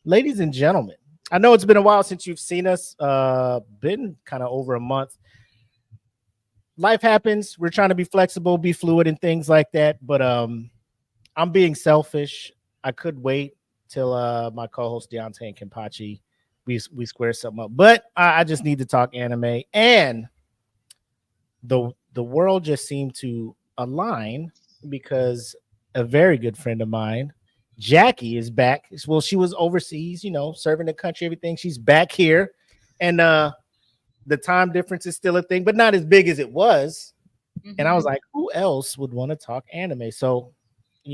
ladies and gentlemen, I know it's been a while since you've seen us. Been kind of over a month. Life happens. We're trying to be flexible, be fluid, and things like that. But I'm being selfish. I could wait till my co-host Deontay and Kenpachi we square something up. But I just need to talk anime, and the world just seemed to align because a very good friend of mine, Jackie, is back. Well, she was overseas, serving the country, everything. She's back here, and the time difference is still a thing, but not as big as it was. And I was like, who else would want to talk anime? So,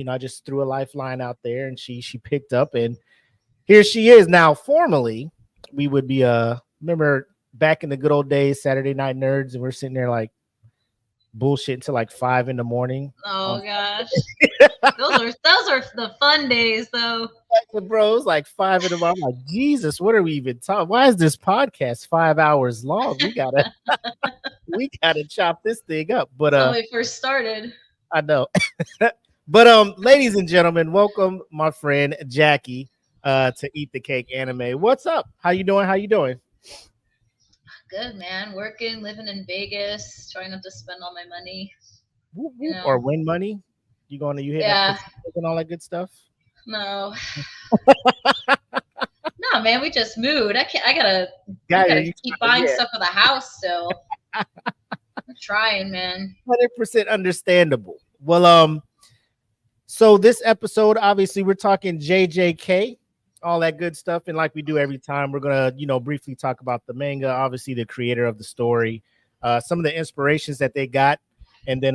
I just threw a lifeline out there, and she picked up, and here she is. Now, formally, we would be remember back in the good old days, Saturday Night Nerds, and we're sitting there like bullshit until like 5 a.m. Oh gosh, those are the fun days though. Bro, it's like 5 a.m. I'm like, Jesus, what are we even talking? Why is this podcast 5 hours long? We gotta chop this thing up. But when we first started, I know. But ladies and gentlemen, welcome my friend Jackie to Eat the Cake Anime. What's up? How you doing? Good, man. Working, living in Vegas, trying not to spend all my money. Or win money. You hit up and all that good stuff? No. No, man, we just moved. I gotta keep buying stuff for the house still. I'm trying, man. 100% understandable. Well, so this episode, obviously, we're talking JJK, all that good stuff, and like we do every time, we're gonna, briefly talk about the manga, obviously the creator of the story, some of the inspirations that they got, and then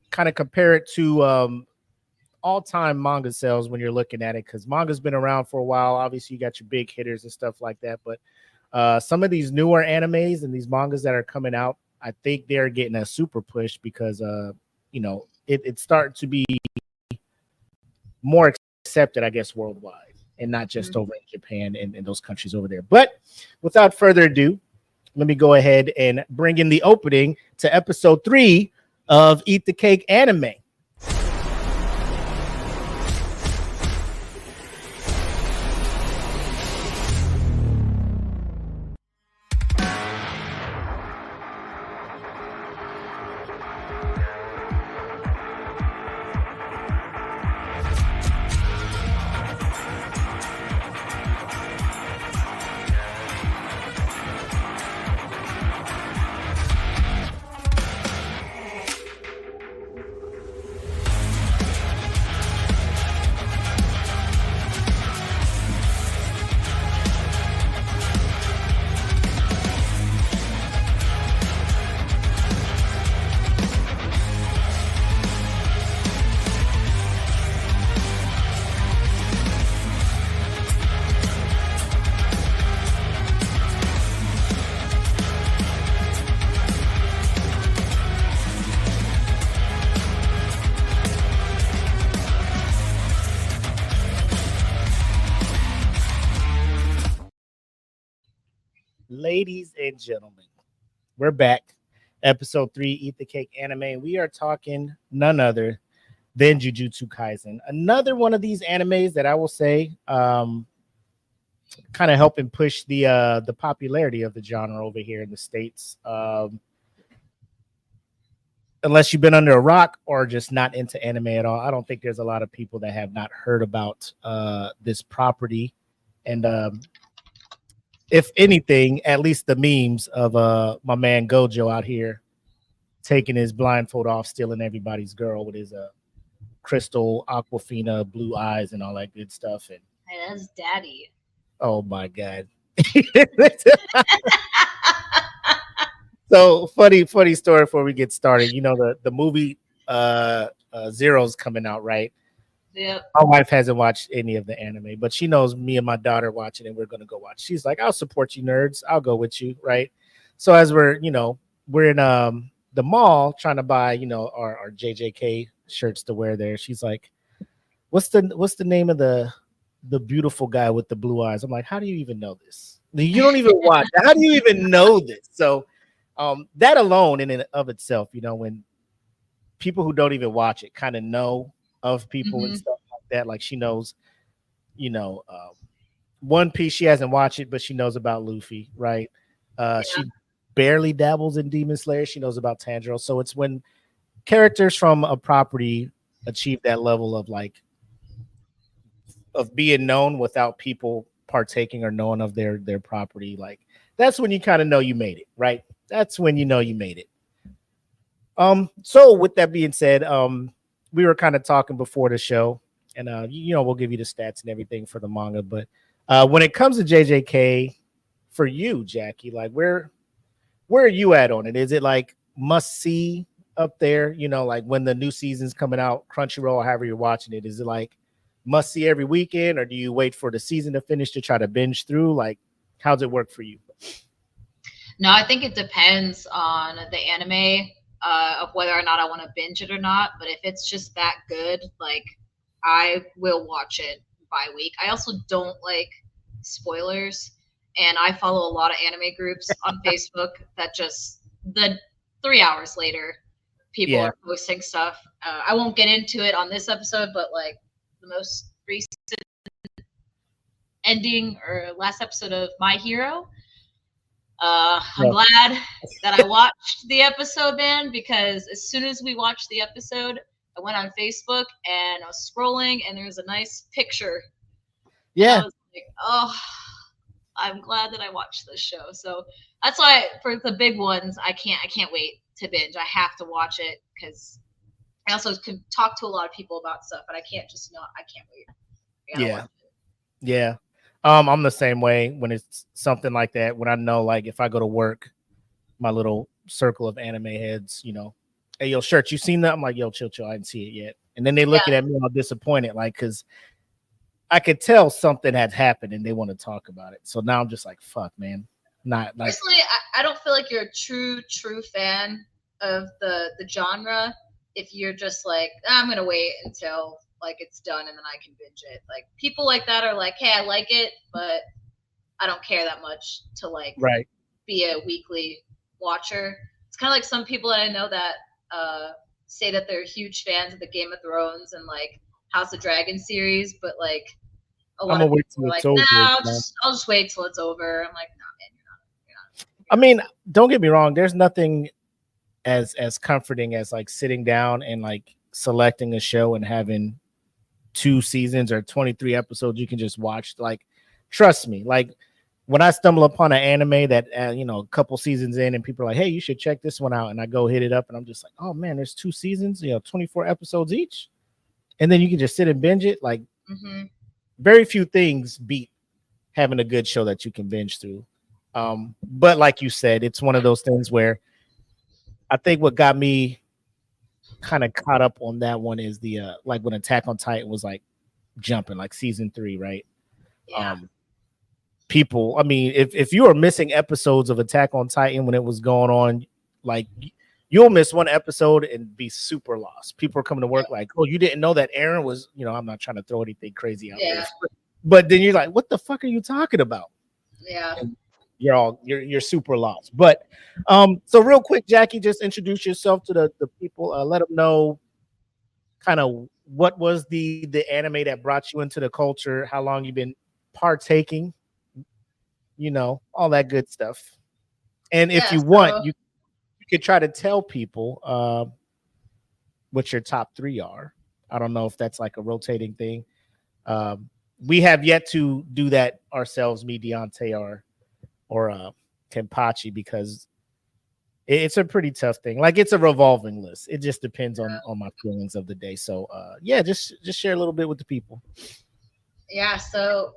kind of compare it to all-time manga sales when you're looking at it, because manga's been around for a while. Obviously, you got your big hitters and stuff like that, but some of these newer animes and these mangas that are coming out, I think they're getting a super push because it's starting to be more accepted, I guess, worldwide, and not just over in Japan and those countries over there. But without further ado, let me go ahead and bring in the opening to episode 3 of Eat the Cake Anime. Ladies and gentlemen, we're back. Episode 3, Eat the Cake Anime. We are talking none other than Jujutsu Kaisen. Another one of these animes that I will say kind of helping push the popularity of the genre over here in the States. Unless you've been under a rock or just not into anime at all, I don't think there's a lot of people that have not heard about this property. And if anything, at least the memes of my man Gojo out here taking his blindfold off, stealing everybody's girl with his crystal Aquafina blue eyes and all that good stuff. And hey, that's daddy. Oh my God. So funny story before we get started. The movie Zero's coming out, right? Yep. My wife hasn't watched any of the anime, but she knows me and my daughter watching and we're going to go watch. She's like, I'll support you nerds. I'll go with you. Right. So as we're in the mall trying to buy, our JJK shirts to wear there. She's like, what's the name of the beautiful guy with the blue eyes? I'm like, how do you even know this? You don't even watch. How do you even know this? So that alone in and of itself, when people who don't even watch it kind of know of people and stuff like that, like she knows, One Piece, she hasn't watched it, but she knows about Luffy, right? She barely dabbles in Demon Slayer. She knows about Tanjiro. So it's when characters from a property achieve that level of like of being known without people partaking or knowing of their property, like that's when you kind of know you made it, right? That's when you know you made it. So with that being said, we were kind of talking before the show, and we'll give you the stats and everything for the manga, but when it comes to JJK for you, Jackie, like where are you at on it? Is it like must see up there? Like when the new season's coming out, Crunchyroll, however you're watching it, is it like must see every weekend, or do you wait for the season to finish to try to binge through? Like, how's it work for you? No, I think it depends on the anime of whether or not I want to binge it or not. But if it's just that good, like I will watch it by week. I also don't like spoilers, and I follow a lot of anime groups on Facebook that just the 3 hours later people are posting stuff. I won't get into it on this episode, but like the most recent ending or last episode of My Hero, I'm glad that I watched the episode, man, because as soon as we watched the episode, I went on Facebook and I was scrolling and there was a nice picture. Yeah. And I was like, oh, I'm glad that I watched this show. So that's why for the big ones, I can't wait to binge. I have to watch it because I also can talk to a lot of people about stuff, but I can't just not. I can't wait. Yeah. Yeah. I'm the same way when it's something like that. When I know, like, if I go to work, my little circle of anime heads, hey, yo, Shirt, you seen that? I'm like, yo, chill, I didn't see it yet. And then they looking at me all disappointed, like, because I could tell something had happened and they want to talk about it. So now I'm just like, fuck, man. Not like. Personally, I don't feel like you're a true fan of the genre if you're just like, I'm gonna wait until like it's done and then I can binge it. Like people like that are like, hey, I like it, but I don't care that much to like be a weekly watcher. It's kind of like some people that I know that say that they're huge fans of the Game of Thrones and like House of Dragon series, but like a lot of people are like, nah, I'll just wait till it's over. I'm like, nah, man, you're not. I mean, don't get me wrong. There's nothing as comforting as like sitting down and like selecting a show and having 2 seasons or 23 episodes you can just watch. Like, trust me, like when I stumble upon an anime that a couple seasons in and people are like, hey, you should check this one out, and I go hit it up and I'm just like, oh man, there's 2 seasons, 24 episodes each, and then you can just sit and binge it. Like very few things beat having a good show that you can binge through. But like you said, it's one of those things where I think what got me kind of caught up on that one is the like when Attack on Titan was like jumping, like season 3, right? People, I mean, if you are missing episodes of Attack on Titan when it was going on, like you'll miss one episode and be super lost. People are coming to work like, oh, you didn't know that Aaron was, I'm not trying to throw anything crazy out there, but then you're like, what the fuck are you talking about? And you're super lost. But so real quick, Jackie, just introduce yourself to the people. Let them know kind of what was the anime that brought you into the culture, how long you've been partaking, all that good stuff. And if you want, you could try to tell people what your top 3 are. I don't know if that's like a rotating thing. We have yet to do that ourselves, me, Deontay, or Tempachi, because it's a pretty tough thing. Like, it's a revolving list. It just depends on my feelings of the day. So just share a little bit with the people. So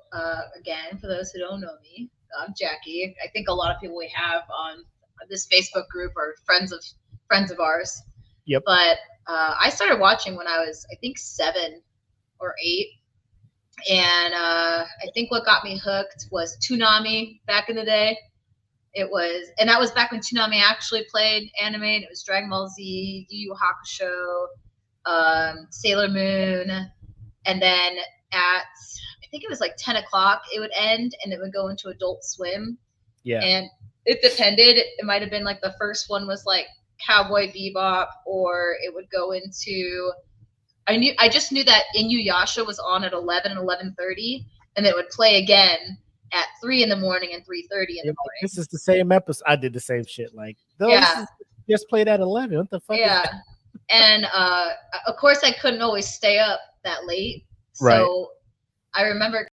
again, for those who don't know me, I'm Jackie. I think a lot of people we have on this Facebook group are friends of ours. Yep. But I started watching when I was, I think, 7 or 8. And I think what got me hooked was Toonami back in the day. That was back when Toonami actually played anime. And it was Dragon Ball Z, Yu Yu Hakusho, Sailor Moon, and then at, I think it was like 10 o'clock, it would end and it would go into Adult Swim. Yeah. And it depended. It might have been like the first one was like Cowboy Bebop, or it would go into, I just knew that Inuyasha was on at 11 and 11:30, and it would play again at 3 in the morning and 3:30 in the morning. This is the same episode. I did the same shit. Like, this is just played at 11. What the fuck? Yeah. Is that? And of course, I couldn't always stay up that late. So Right. I remember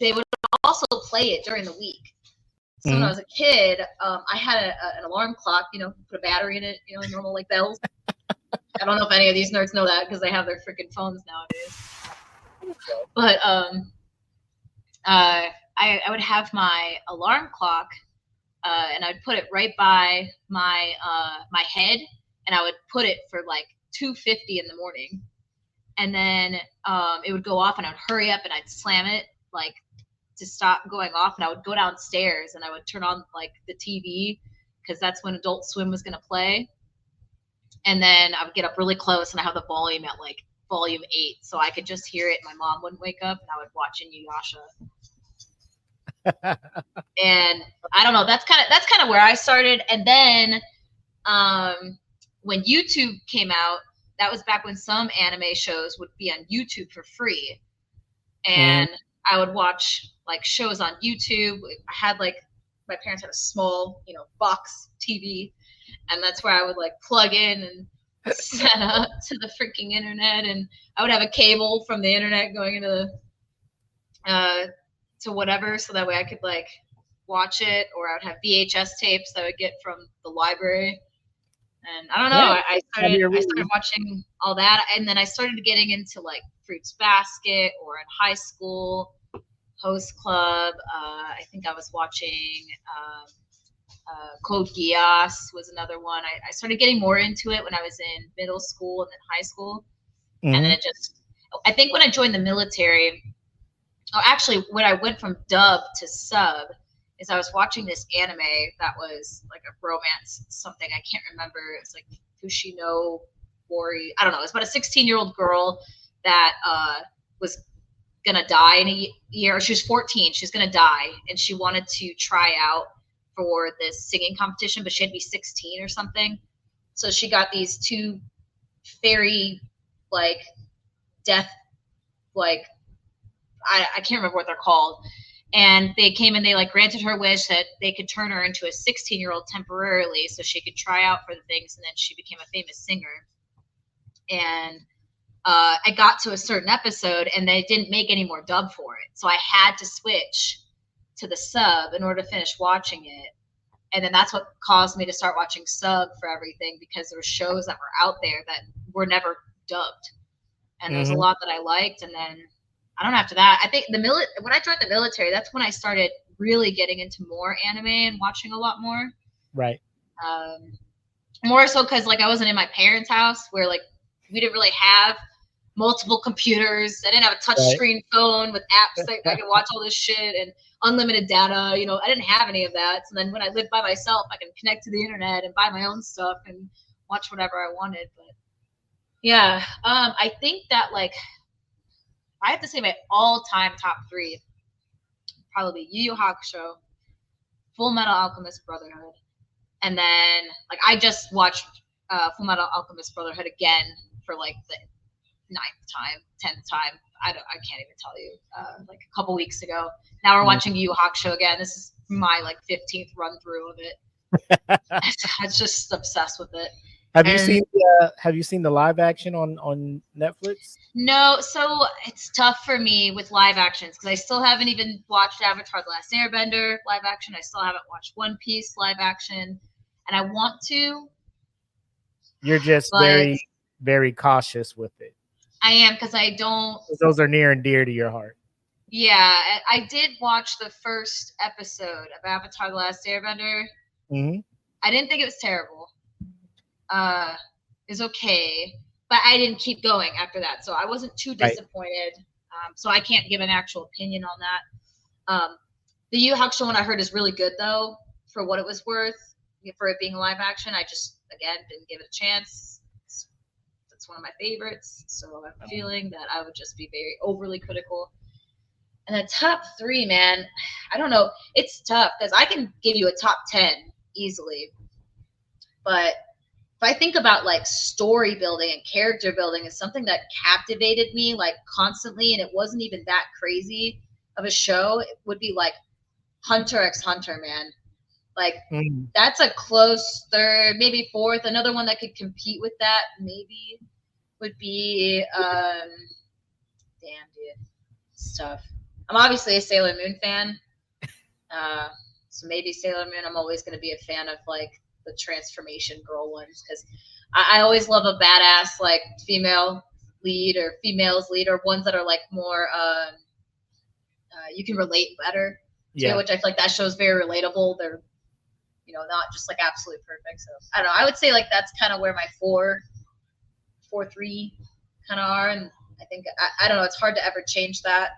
they would also play it during the week. So when I was a kid, I had an alarm clock, put a battery in it, normal like bells. I don't know if any of these nerds know that because they have their freaking phones nowadays. But I would have my alarm clock, and I'd put it right by my my head, and I would put it for like 2:50 in the morning, and then it would go off, and I'd hurry up and I'd slam it like to stop going off, and I would go downstairs and I would turn on like the TV because that's when Adult Swim was gonna play, and then I would get up really close and I have the volume at like volume 8 so I could just hear it. My mom wouldn't wake up, and I would watch Inuyasha. And I don't know, that's kind of where I started. And then when YouTube came out, that was back when some anime shows would be on YouTube for free, and I would watch like shows on YouTube. I had like, my parents had a small box TV, and that's where I would like plug in and set up to the freaking internet, and I would have a cable from the internet going into the to whatever, so that way I could like watch it, or I would have VHS tapes that I would get from the library. And I don't know, I started watching all that, and then I started getting into like Fruits Basket, or in high school, Host Club. I think I was watching Code Geass was another one. I started getting more into it when I was in middle school and then high school. And then I think when I joined the military, actually when I went from dub to sub, is I was watching this anime that was like a romance something. I can't remember. It's like Fushino Bori. I don't know. It's about a 16-year-old girl that was gonna die in a year. She was 14. She was gonna die, and she wanted to try out for this singing competition, but she had to be 16 or something. So she got these two fairy like death, like I can't remember what they're called. And they came and they like granted her wish that they could turn her into a 16-year-old temporarily so she could try out for the things, and then she became a famous singer. And I got to a certain episode and they didn't make any more dub for it. So I had to switch to the sub in order to finish watching it. And then that's what caused me to start watching sub for everything, because there were shows that were out there that were never dubbed. And there was a lot that I liked. And then I don't know, after that, I think when I joined the military, that's when I started really getting into more anime and watching a lot more. Right. More so because like I wasn't in my parents' house, where like we didn't really have multiple computers. I didn't have a touch screen phone with apps that I could watch all this shit and unlimited data. I didn't have any of that. So then when I lived by myself, I can connect to the internet and buy my own stuff and watch whatever I wanted. But yeah, I think that like, I have to say my all-time top 3 probably Yu Yu Hakusho, Full Metal Alchemist Brotherhood, and then like I just watched Full Metal Alchemist Brotherhood again for like the 9th time, 10th time. I can't even tell you. Like a couple weeks ago. Now we're watching Yu Yu Hakusho again. This is my like 15th run through of it. I'm just obsessed with it. Have you seen the live action on Netflix? No, so it's tough for me with live actions because I still haven't even watched Avatar: The Last Airbender live action. I still haven't watched One Piece live action, and I want to. You're just very, very cautious with it. I am, because I don't. Those are near and dear to your heart. Yeah, I did watch the first episode of Avatar: The Last Airbender. I didn't think it was terrible. Is okay, but I didn't keep going after that, so I wasn't too disappointed. So I can't give an actual opinion on that. The Yu Yu Hakusho one I heard is really good though, for what it was worth, for it being live action. I just again didn't give it a chance. It's one of my favorites, so I have a feeling that I would just be very overly critical. And the top 3, man, I don't know. It's tough because I can give you a top 10 easily, but I think about like story building and character building is something that captivated me like constantly, and it wasn't even that crazy of a show, it would be like Hunter x Hunter, man. Like that's a close third, maybe fourth. Another one that could compete with that maybe would be damn dude, it's tough. I'm obviously a Sailor Moon fan. So maybe Sailor Moon, I'm always going to be a fan of like the transformation girl ones because I always love a badass like female lead or females lead or ones that are like more you can relate better to, which I feel like that show's very relatable. They're, you know, not just like absolutely perfect. So I don't know. I would say like that's kind of where my 4-3 kind of are, and I think I don't know. It's hard to ever change that,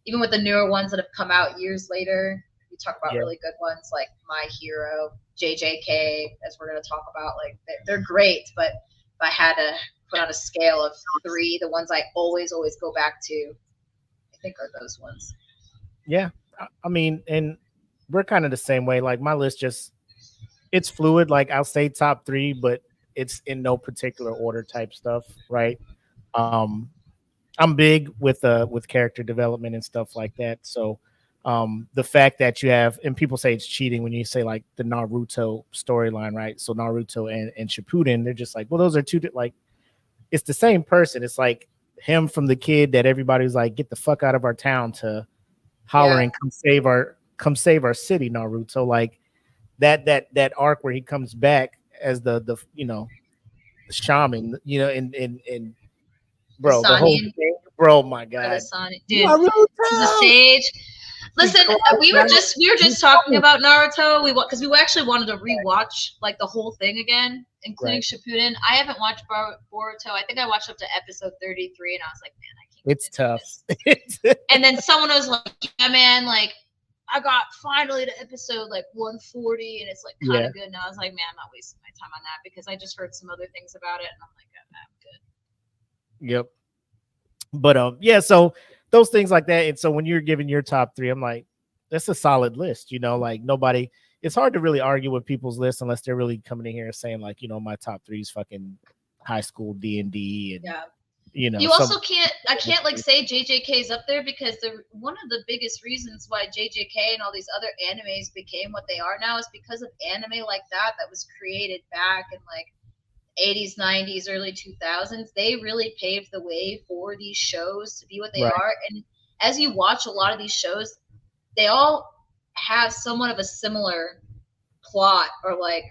even with the newer ones that have come out years later. You talk about really good ones like My Hero, JJK, as we're going to talk about. Like they're great, but if I had to put on a scale of 3, the ones I always go back to, I think are those ones. Yeah, I mean, and we're kind of the same way. Like my list just it's fluid. Like I'll say top 3, but it's in no particular order type stuff, right? I'm big with character development and stuff like that. So the fact that you have, and people say it's cheating when you say like the Naruto storyline, right? So Naruto and Shippuden, they're just like, well, those are two, like, it's the same person. It's like him from the kid that everybody's like, get the fuck out of our town, to hollering, come save our city, Naruto. Like that arc where he comes back as the you know, the shaman, you know, and bro, the whole thing, bro, my god, dude, the sage. Listen, we were just talking about Naruto. Because we actually wanted to rewatch like the whole thing again, including Shippuden. I haven't watched Boruto. I think I watched up to episode 33, and I was like, man, I can't. It's tough. And then someone was like, yeah, man, like I got finally to episode like 140, and it's like kind of good. And I was like, man, I'm not wasting my time on that because I just heard some other things about it, and I'm like, I'm good. Yep. But yeah, so those things like that. And so when you're giving your top 3, I'm like, that's a solid list, you know, like nobody, it's hard to really argue with people's lists unless they're really coming in here and saying like, you know, my top 3 is fucking high school D&D and you know. You also I can't like say JJK is up there because one of the biggest reasons why JJK and all these other animes became what they are now is because of anime like that was created back in like 80s, 90s, early 2000s. They really paved the way for these shows to be what they are. And as you watch a lot of these shows, they all have somewhat of a similar plot or like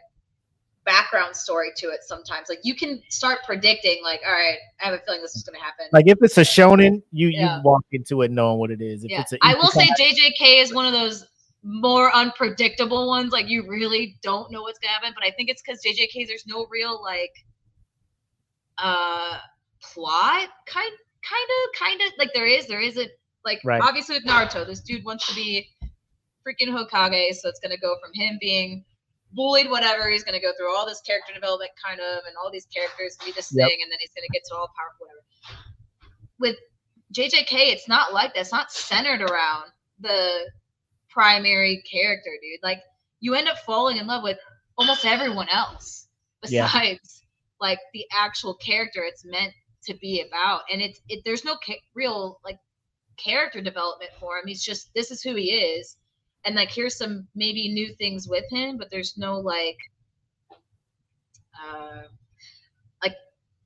background story to it sometimes. Like you can start predicting like, all right, I have a feeling this is going to happen. Like if it's a shonen, you walk into it knowing what it is. If it's I will say JJK is one of those more unpredictable ones. Like you really don't know what's gonna happen, but I think it's because JJK there's no real like plot kind of like there isn't like obviously with Naruto this dude wants to be freaking Hokage, so it's gonna go from him being bullied, whatever, he's gonna go through all this character development kind of and all these characters be this thing, and then he's gonna get to all powerful, whatever. With JJK it's not like that. It's not centered around the primary character, dude. Like you end up falling in love with almost everyone else besides like the actual character it's meant to be about, and there's no real like character development for him. He's just, this is who he is, and like here's some maybe new things with him, but there's no like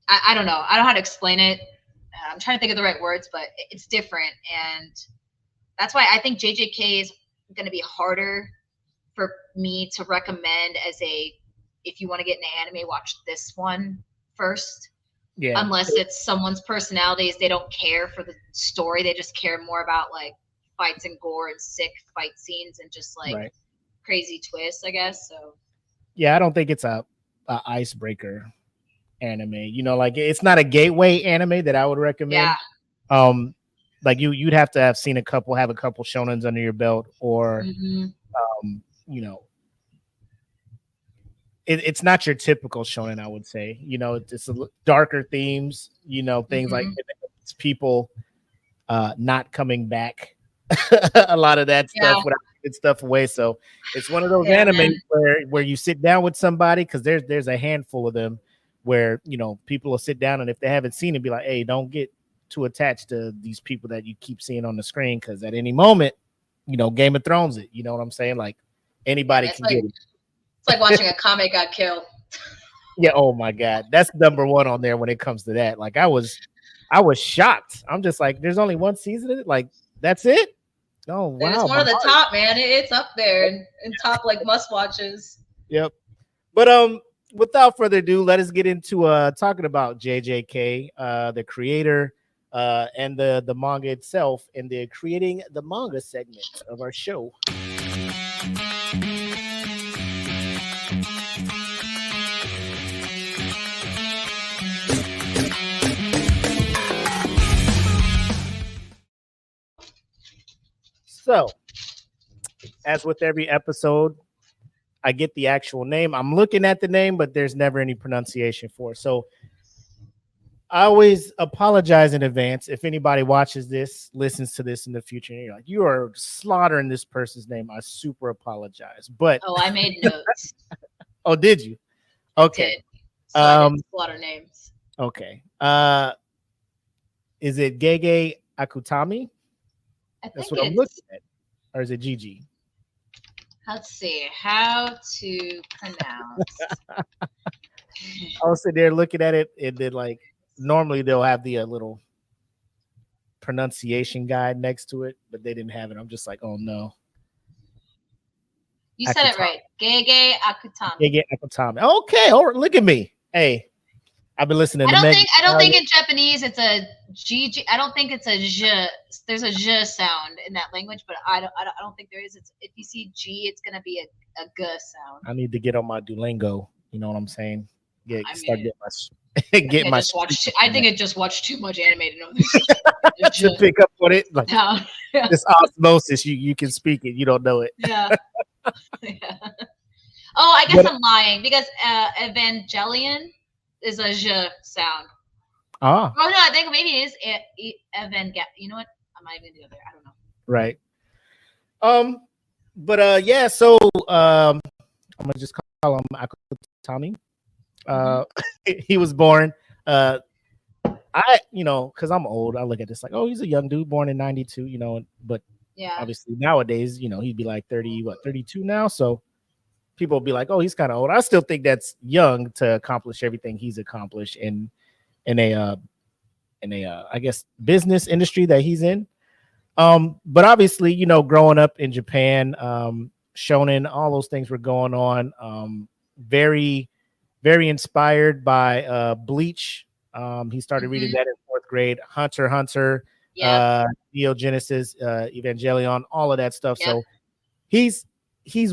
I don't know how to explain it. I'm trying to think of the right words, but it's different, and that's why I think JJK is going to be harder for me to recommend as if you want to get into anime, watch this one first. Yeah. Unless it's someone's personalities, they don't care for the story, they just care more about like fights and gore and sick fight scenes and just like crazy twists, I guess. So yeah, I don't think it's a icebreaker anime. You know, like it's not a gateway anime that I would recommend. Yeah. Like you'd have to have seen have a couple shonens under your belt, or you know, it's not your typical shonen, I would say. You know, it's darker themes, you know, things like it's people not coming back. A lot of that stuff without giving stuff away. So it's one of those animes where you sit down with somebody, because there's a handful of them where, you know, people will sit down and if they haven't seen it, be like, hey, don't get too attached to these people that you keep seeing on the screen, because at any moment, you know, Game of Thrones it. You know what I'm saying? Like anybody can get it. It's like watching a comic got killed. Yeah. Oh my God, that's number one on there when it comes to that. Like I was shocked. I'm just like, there's only one season of it. Like that's it. Oh wow, And it's one of the top, man. It's up there and top like must watches. Yep. But without further ado, let us get into talking about JJK, the creator, and the manga itself, and the creating the manga segment of our show. So, as with every episode, I get the actual name. I'm looking at the name, but there's never any pronunciation for it. So I always apologize in advance if anybody watches this, listens to this in the future, and you're like, you are slaughtering this person's name. I super apologize. But I made notes. Oh, did you? Okay. So I did slaughter names. Okay. Is it Gege Akutami? That's what I'm looking at. Or is it Gigi? Let's see how to pronounce. I was sitting there looking at it, and then like normally they'll have the little pronunciation guide next to it, but they didn't have it. I'm just like, oh no. You said it right. Gege Akutami. Gege Akutami. Okay, all right, look at me. Hey, I've been listening to I don't think in Japanese it's a G. I don't think it's a J. There's a J sound in that language, but I don't think there is. It's if you see G, it's gonna be a G sound. I need to get on my Duolingo. You know what I'm saying? Get my. I think I just watched too much anime to know this. To pick up on it, like yeah. This osmosis. You can speak it. You don't know it. Yeah. Yeah. Oh, I guess I'm lying because Evangelion is a J sound. Ah. Oh no, I think maybe it is Evangelion. You know what? I might even do it there. I don't know. Right. But yeah. So I'm gonna just call him Akutami. He was born. I, you know, because I'm old, I look at this like, oh, he's a young dude born in '92. You know, but yeah, obviously nowadays, you know, he'd be like 32 now. So people will be like, oh, he's kind of old. I still think that's young to accomplish everything he's accomplished in a I guess business industry that he's in. But obviously, you know, growing up in Japan, shonen, all those things were going on. Very, very inspired by Bleach. He started reading that in 4th grade. Hunter x Hunter, Neo Genesis, Evangelion, all of that stuff. So he's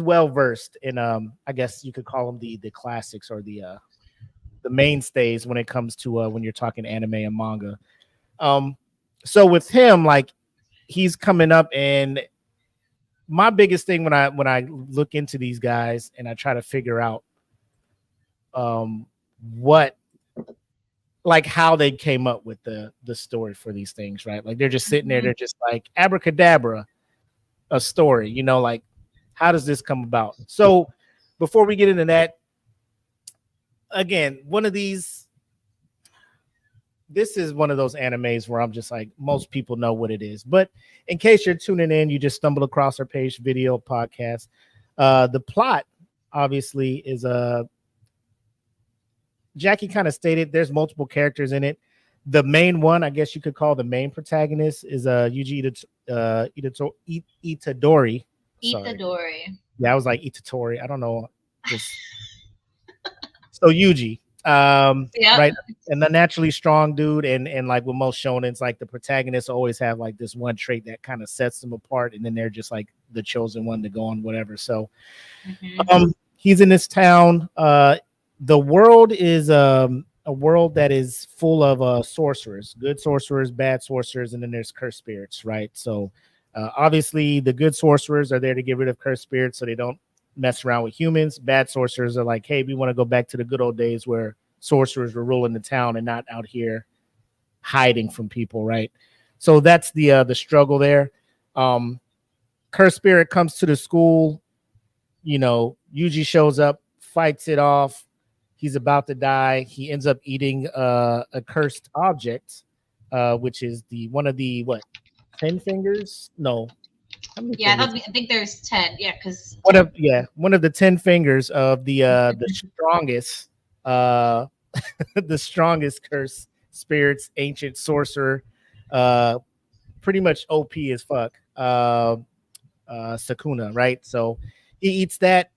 well versed in I guess you could call them the classics or the mainstays when it comes to when you're talking anime and manga. So with him, like he's coming up, and my biggest thing when I look into these guys and I try to figure out what, like how they came up with the story for these things, right? Like they're just sitting there, they're just like abracadabra, a story, you know, like how does this come about? So before we get into that, again, this is one of those animes where I'm just like, most people know what it is, but in case you're tuning in, you just stumbled across our page, video podcast. The plot obviously is Jackie kind of stated there's multiple characters in it. The main one, I guess you could call the main protagonist, is Yuji Itadori. Itadori. Yeah, I was like Itatori. I don't know. So Yuji, right, and the naturally strong dude, and like with most shonens, like the protagonists always have like this one trait that kind of sets them apart, and then they're just like the chosen one to go on whatever. So, he's in this town. The world is a world that is full of sorcerers, good sorcerers, bad sorcerers, and then there's cursed spirits, right? So obviously the good sorcerers are there to get rid of cursed spirits so they don't mess around with humans. Bad sorcerers are like, hey, we want to go back to the good old days where sorcerers were ruling the town and not out here hiding from people, right? So that's the struggle there. Cursed spirit comes to the school, you know, Yuji shows up, fights it off. He's about to die. He ends up eating a cursed object, which is the one of the what 10 fingers? No, how many Yeah, fingers? I think there's 10. Yeah, because One of the 10 fingers of the strongest uh the strongest curse spirits, ancient sorcerer, uh pretty much OP as fuck. Sakuna, right? So he eats that.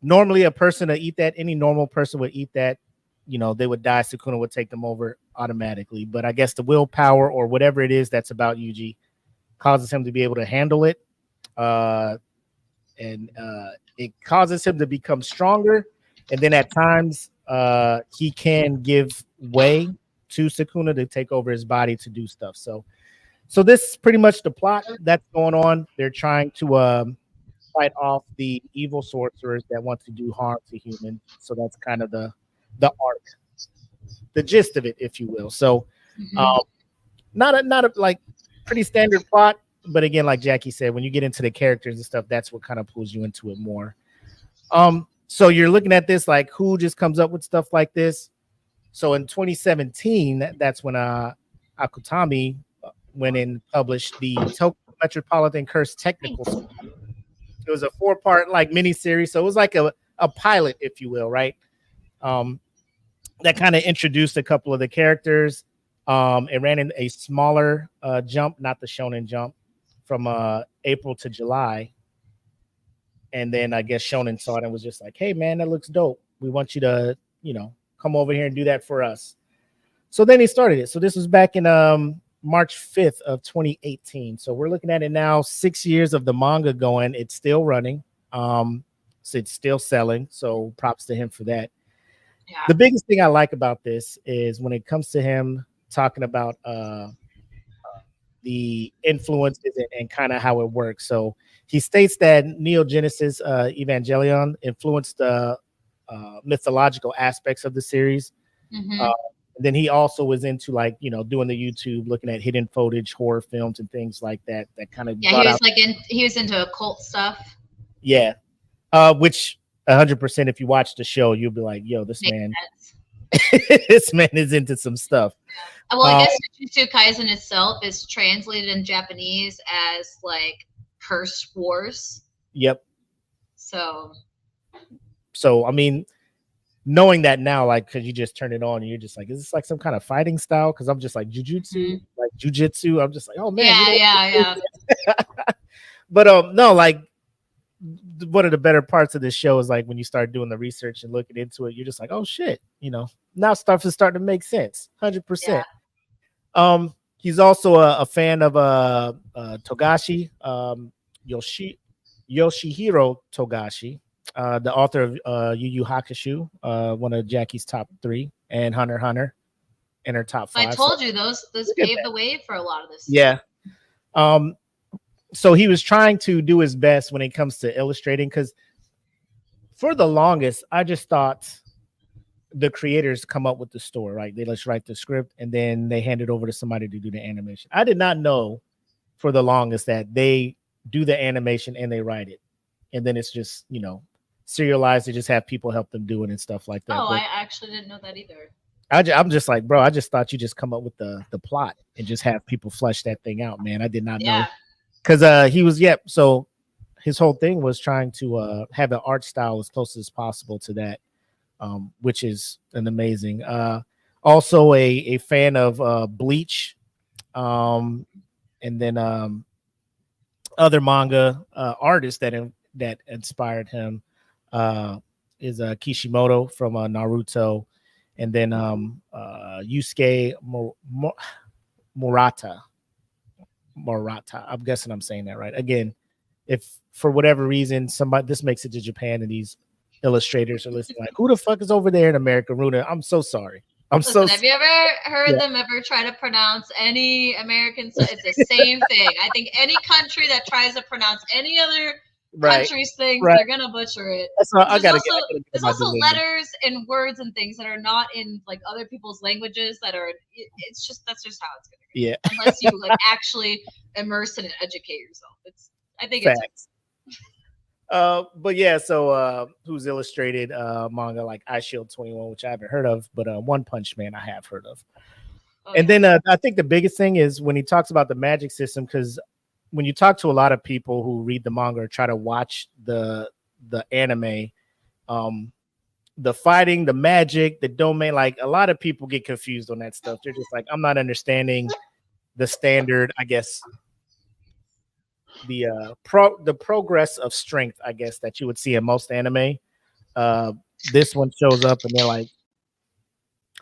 Normally, a person to eat that, any normal person would eat that. You know, they would die. Sakuna would take them over automatically. But I guess the willpower or whatever it is that's about Yuji causes him to be able to handle it. And it causes him to become stronger. And then at times, he can give way to Sakuna to take over his body to do stuff. So this is pretty much the plot that's going on. They're trying to fight off the evil sorcerers that want to do harm to humans. So that's kind of the arc, the gist of it, if you will. So not a like pretty standard plot, but again, like Jackie said, when you get into the characters and stuff, that's what kind of pulls you into it more. So you're looking at this like who just comes up with stuff like this. So in 2017, that's when Akutami went and published the Tokyo Metropolitan Curse Technical School. It was a 4-part like mini series, so it was like a pilot, if you will, right? That kind of introduced a couple of the characters. It ran in a smaller jump, not the Shonen Jump, from April to July. And then I guess Shonen saw it and was just like, "Hey, man, that looks dope. We want you to, come over here and do that for us." So then he started it. So this was back in March 5th of 2018. So we're looking at it now, 6 years of the manga going. It's still running. So it's still selling. So props to him for that. yeah. The biggest thing I like about this is when it comes to him talking about the influences and kind of how it works. So he states that Neo Genesis Evangelion influenced the mythological aspects of the series. Then he also was into like doing the YouTube, looking at hidden footage, horror films, and things like that. That kind of he was into occult stuff. Yeah, which 100%. If you watch the show, you'll be like, "Yo, this Makes man, sense. this man is into some stuff." Well, I guess Jujutsu Kaisen itself is translated in Japanese as like Curse Wars. Yep. So I mean, knowing that now, like, because you just turn it on and you're just like, is this like some kind of fighting style? Because I'm just like jujutsu, like jujitsu. I'm just like, oh man, yeah. But no, like one of the better parts of this show is like when you start doing the research and looking into it, you're just like, oh shit, now stuff is starting to make sense, 100%. He's also a fan of Togashi, Yoshihiro Togashi. The author of Yu Yu Hakusho, one of Jackie's top 3, and Hunter x Hunter in her top 5. I told you those paved the way for a lot of this. Yeah. So he was trying to do his best when it comes to illustrating, because for the longest, I just thought the creators come up with the story, right? They just write the script and then they hand it over to somebody to do the animation. I did not know for the longest that they do the animation and they write it. And then it's just, serialized. They just have people help them do it and stuff like that. Oh, but I actually didn't know that either. I'm just like, bro, I just thought you just come up with the plot and just have people flesh that thing out, man. I did not know. Because he was, so his whole thing was trying to have an art style as close as possible to that, which is an amazing. Also a fan of Bleach, and then other manga artists that inspired him is Kishimoto from Naruto, and then Yusuke Murata. I'm guessing I'm saying that right. Again, if for whatever reason this makes it to Japan and these illustrators are listening, like, who the fuck is over there in America, Runa? I'm so sorry. Have you ever heard them ever try to pronounce any American? It's the same thing. I think any country that tries to pronounce any other country's things, they're gonna butcher it. There's also letters and words and things that are not in like other people's languages that are. That's just how it's gonna be. Yeah. Unless you like actually immerse in it, educate yourself. I think facts. But yeah, so who's illustrated manga like Eye Shield 21, which I haven't heard of, but One Punch Man I have heard of. Oh, And yeah. then I think the biggest thing is when he talks about the magic system, because when you talk to a lot of people who read the manga or try to watch the anime, the fighting, the magic, the domain, like a lot of people get confused on that stuff. They're just like, I'm not understanding the standard, I guess, the progress of strength, I guess, that you would see in most anime. This one shows up and they're like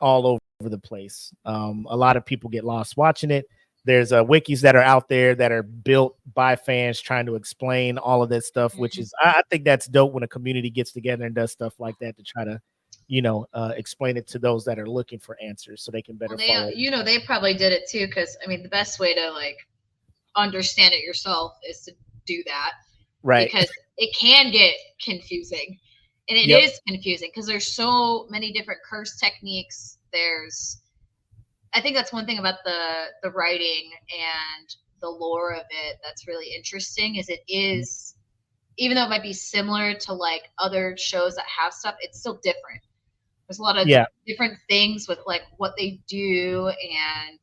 all over the place. A lot of people get lost watching it. There's wikis that are out there that are built by fans trying to explain all of this stuff, which is I think that's dope when a community gets together and does stuff like that to try to, explain it to those that are looking for answers so they can better follow. They probably did it too, because I mean the best way to like understand it yourself is to do that, right? Because it can get confusing, and it is confusing because there's so many different curse techniques. I think that's one thing about the writing and the lore of it that's really interesting is it is, even though it might be similar to like other shows that have stuff, it's still different. There's a lot of different things with like what they do and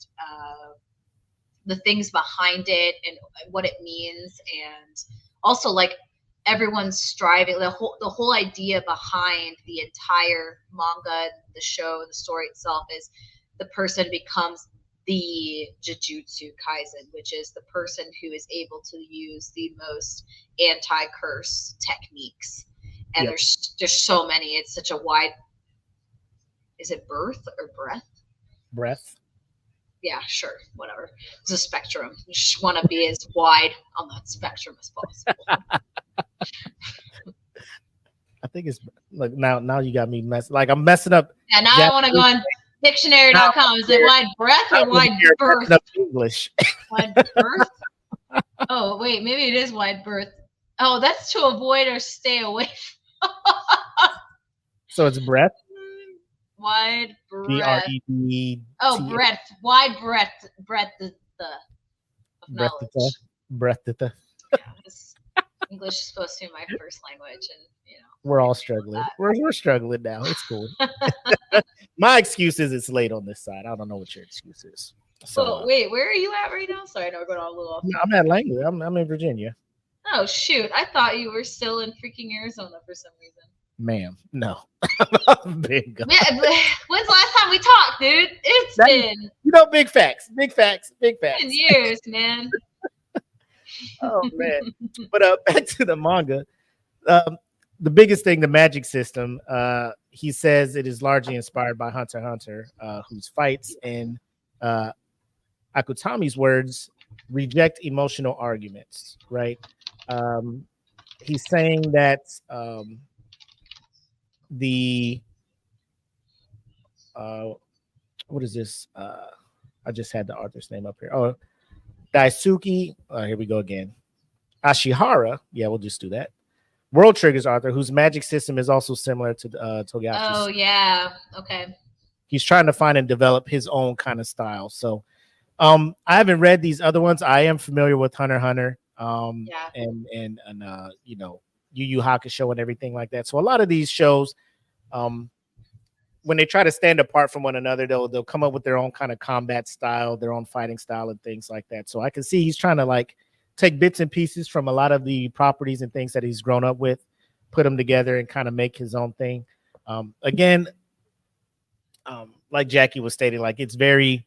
the things behind it and what it means, and also like everyone's striving. The whole idea behind the entire manga, the show, the story itself is the person becomes the Jujutsu Kaisen, which is the person who is able to use the most anti-curse techniques. And there's so many. It's such a wide. Is it birth or breath? Breath. Yeah, sure, whatever. It's a spectrum. You just want to be as wide on that spectrum as possible. I think it's like now you got me messing. Like I'm messing up. Yeah, now I want to go on dictionary.com. Is it wide breath or wide birth? English. Wide birth? Oh, wait, maybe it is wide birth. Oh, that's to avoid or stay away from. So it's breath. Wide breath. B-R-E-D. Oh, breath. Wide breath. Breath the of knowledge. Breath the. English is supposed to be my first language, and we're all struggling. We're struggling now. It's cool. My excuse is it's late on this side. I don't know what your excuse is. So wait, where are you at right now? Sorry, I know we're going all a little off. I'm at Langley. I'm in Virginia. Oh shoot! I thought you were still in freaking Arizona for some reason. Ma'am, no. Big. When's the last time we talked, dude? It's been. Big facts. Big facts. Big facts. 10 years, man. Oh man. But back to the manga. The biggest thing, the magic system, he says it is largely inspired by Hunter x Hunter, whose fights and Akutami's words reject emotional arguments, right? He's saying that what is this? I just had the author's name up here. Oh, Daisuke. Here we go again. Ashihara. Yeah, we'll just do that. World Trigger's author, whose magic system is also similar to Togashi's. Oh, yeah. Okay. He's trying to find and develop his own kind of style. So I haven't read these other ones. I am familiar with Hunter x Hunter. And Yu Yu Hakusho and everything like that. So a lot of these shows, when they try to stand apart from one another, they'll come up with their own kind of combat style, their own fighting style and things like that. So I can see he's trying to like take bits and pieces from a lot of the properties and things that he's grown up with, put them together and kind of make his own thing. Like Jackie was stating, like it's very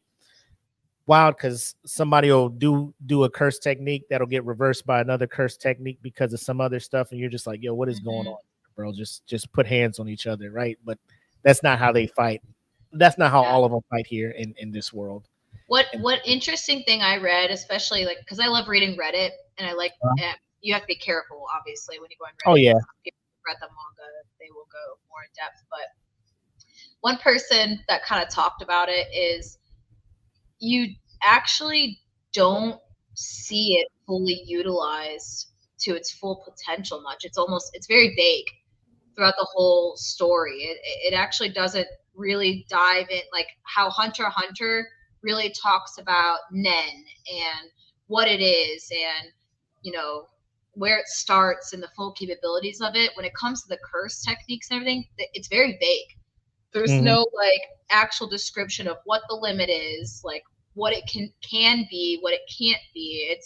wild because somebody will do a curse technique that'll get reversed by another curse technique because of some other stuff. And you're just like, yo, what is going on, bro? Just put hands on each other. Right. But that's not how they fight. That's not how all of them fight here in this world. What interesting thing I read, especially like because I love reading Reddit, and I like you have to be careful, obviously, when you go on Reddit. Oh yeah, people read the manga, they will go more in depth. But one person that kind of talked about it is you actually don't see it fully utilized to its full potential much. It's very vague throughout the whole story. It actually doesn't really dive in like how Hunter x Hunter really talks about Nen and what it is and where it starts and the full capabilities of it. When it comes to the curse techniques and everything, it's very vague. There's no like actual description of what the limit is, like what it can be, what it can't be.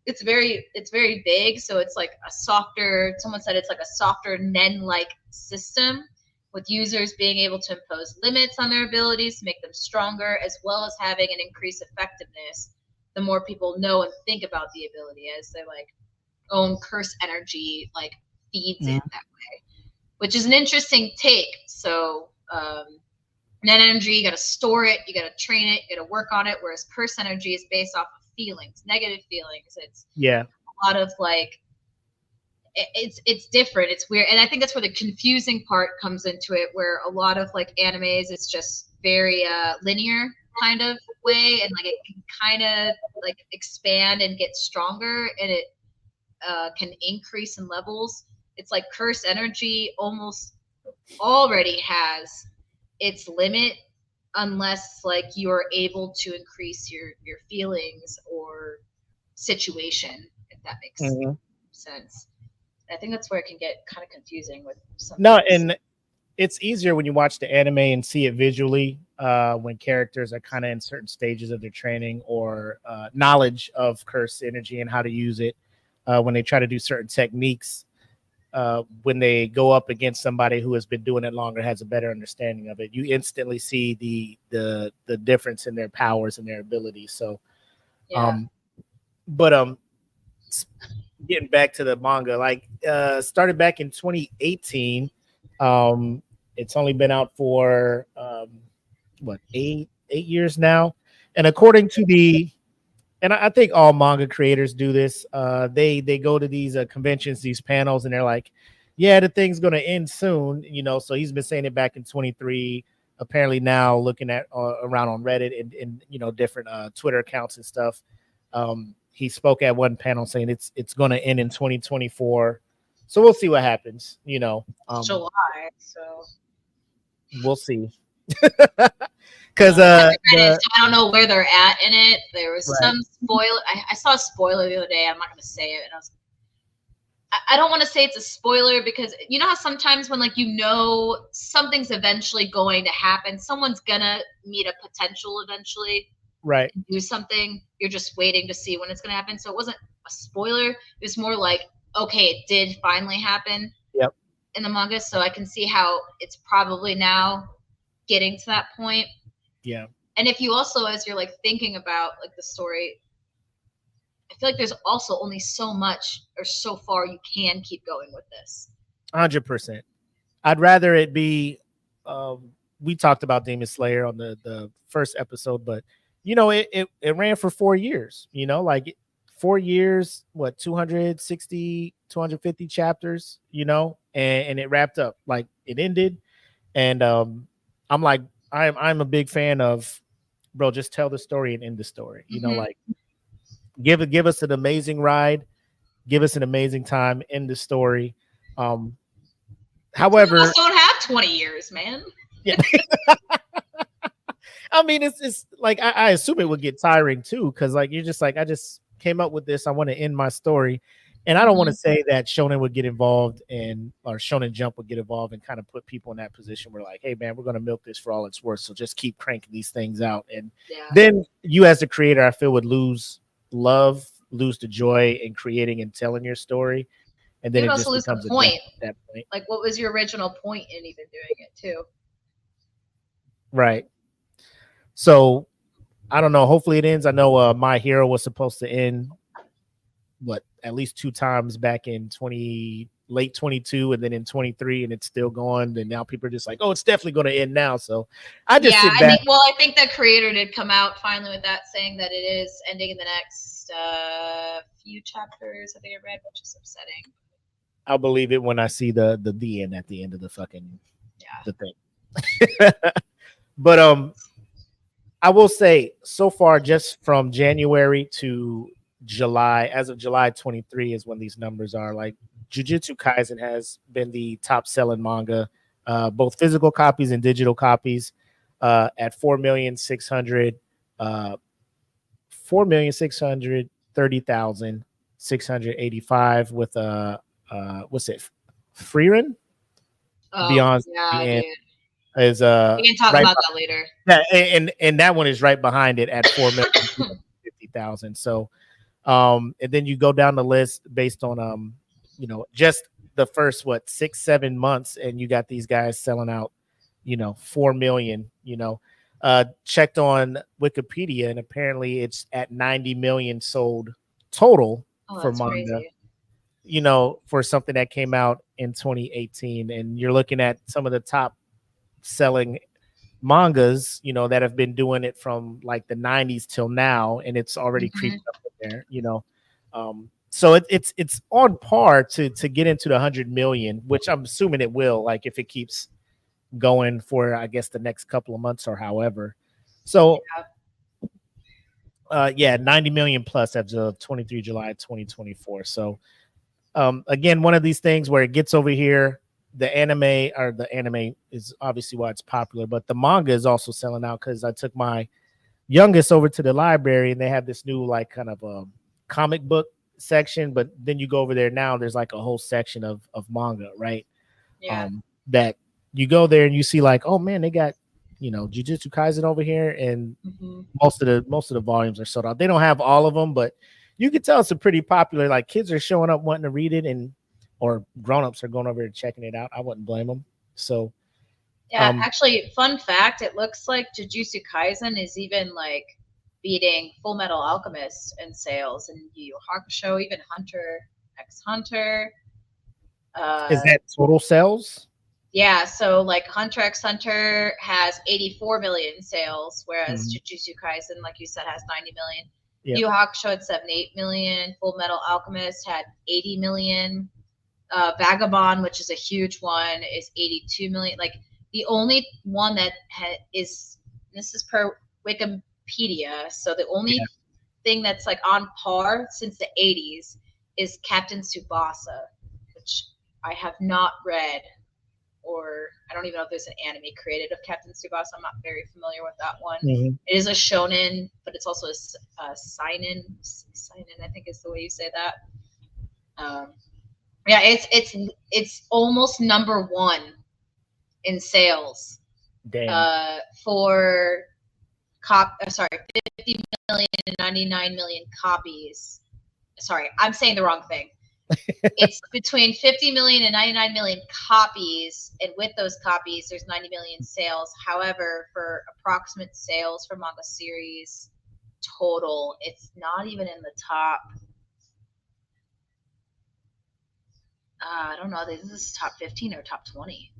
It's very vague. So it's like a softer. Someone said it's like a softer Nen-like system, with users being able to impose limits on their abilities to make them stronger, as well as having an increased effectiveness. The more people know and think about the ability, as their like own curse energy like feeds in that way, which is an interesting take. So net energy, you got to store it, you got to train it, you got to work on it. Whereas curse energy is based off of feelings, negative feelings. It's a lot of like it's different. It's weird, and I think that's where the confusing part comes into it. Where a lot of like animes, it's just very linear kind of way, and like it can kind of like expand and get stronger, and it can increase in levels. It's like curse energy almost already has its limit, unless like you're able to increase your feelings or situation, if that makes sense. I think that's where it can get kind of confusing with some and it's easier when you watch the anime and see it visually, when characters are kind of in certain stages of their training or knowledge of curse energy and how to use it, when they try to do certain techniques. When they go up against somebody who has been doing it longer, has a better understanding of it, you instantly see the difference in their powers and their abilities. So, but getting back to the manga, like started back in 2018. It's only been out for what, eight years now, and according to and I think all manga creators do this. They go to these conventions, these panels, and they're like, "Yeah, the thing's going to end soon." So he's been saying it back in 23. Apparently now, looking at around on Reddit and different Twitter accounts and stuff, he spoke at one panel saying it's going to end in 2024. So we'll see what happens. July, so we'll see. Because I don't know where they're at in it. There was some spoiler. I saw a spoiler the other day. I'm not going to say it. And I don't want to say it's a spoiler, because you know how sometimes when like something's eventually going to happen, someone's gonna meet a potential eventually, right? Do something. You're just waiting to see when it's gonna happen. So it wasn't a spoiler. It was more like, okay, it did finally happen. Yep. In the manga, so I can see how it's probably now getting to that point. Yeah. And if you also, as you're like thinking about like the story, I feel like there's also only so much or so far you can keep going with this. 100%. I'd rather it be. We talked about Demon Slayer on the first episode, but it ran for 4 years. Like 4 years, what, 260, 250 chapters. And it wrapped up. Like it ended, and I'm like, I'm a big fan of, bro, just tell the story and end the story. Like give us an amazing ride, give us an amazing time, end the story. However, you don't have 20 years, man. Yeah. I mean, it's like I assume it would get tiring too, because like you're just like, I just came up with this, I want to end my story. And I don't want to say that Shonen would get involved or Shonen Jump would get involved and kind of put people in that position where like, hey man, we're going to milk this for all it's worth. So just keep cranking these things out. And then you as the creator, I feel, would lose the joy in creating and telling your story. And then it just becomes a point at that point. Like, what was your original point in even doing it too? Right. So I don't know. Hopefully it ends. I know My Hero was supposed to end at least 2 times back in late 22 and then in 23, and it's still going. And now people are just like, oh, it's definitely going to end now. So I just sit back. I think the creator did come out finally with that, saying that it is ending in the next few chapters. I think I read, which is upsetting. I'll believe it when I see the end at the end of the fucking the thing. But I will say so far, just from January to July, as of July 23 is when these numbers are. Like Jujutsu Kaisen has been the top selling manga, both physical copies and digital copies, at 4,630,000 685 with what's it, Freeran Oh Beyond the yeah, End dude. is We can talk right. about that later. Yeah, and that one is right behind it at 4,250,000. So and then you go down the list based on just the first 6-7 months, and you got these guys selling out 4 million. Checked on Wikipedia, and apparently it's at 90 million sold total Oh, for that's manga, crazy. for something that came out in 2018. And you're looking at some of the top selling mangas, that have been doing it from like the 90s till now, and it's already Hmm. creeped up in there, so it's on par to get into the 100 million, which I'm assuming it will, like if it keeps going for, I guess, the next couple of months or however. So yeah, 90 million plus as of 23 July 2024. So again, one of these things where it gets over here, the anime is obviously why it's popular, but the manga is also selling out, because I took my youngest over to the library and they have this new like kind of comic book section, but then you go over there now, there's like a whole section of manga, right? Yeah. That you go there and you see like, oh man, they got Jujutsu Kaisen over here, and Hmm. most of the volumes are sold out. They don't have all of them, but you can tell it's a pretty popular. Like kids are showing up wanting to read it, or grown-ups are going over and checking it out. I wouldn't blame them. So Yeah, actually, fun fact, it looks like Jujutsu Kaisen is even like beating Full Metal Alchemist in sales, and Yu Yu Hakusho, even Hunter x Hunter. is Uh, that total sales? yeah, so like Hunter x Hunter has 84 million sales, whereas Mhm. Jujutsu Kaisen, like you said, has 90 million. Yep. Yu Yu Hakusho had 78 million. Full Metal Alchemist had 80 million. Vagabond, which is a huge one, is 82 million. Like the only one that is, this is per Wikipedia, so the only thing that's like on par since the 80s is Captain Tsubasa, which I have not read, or I don't even know if there's an anime created of Captain Tsubasa. I'm not very familiar with that one. Mhm. It is a shonen, but it's also a seinen. Seinen, I think is the way you say that. Yeah, it's almost number one in sales Damn. for 50 million and 99 million copies. Sorry, I'm saying the wrong thing. It's between 50 million and 99 million copies, and with those copies, there's 90 million sales. However, for approximate sales for manga series total, it's not even in the top. I don't know. This is top 15 or top 20.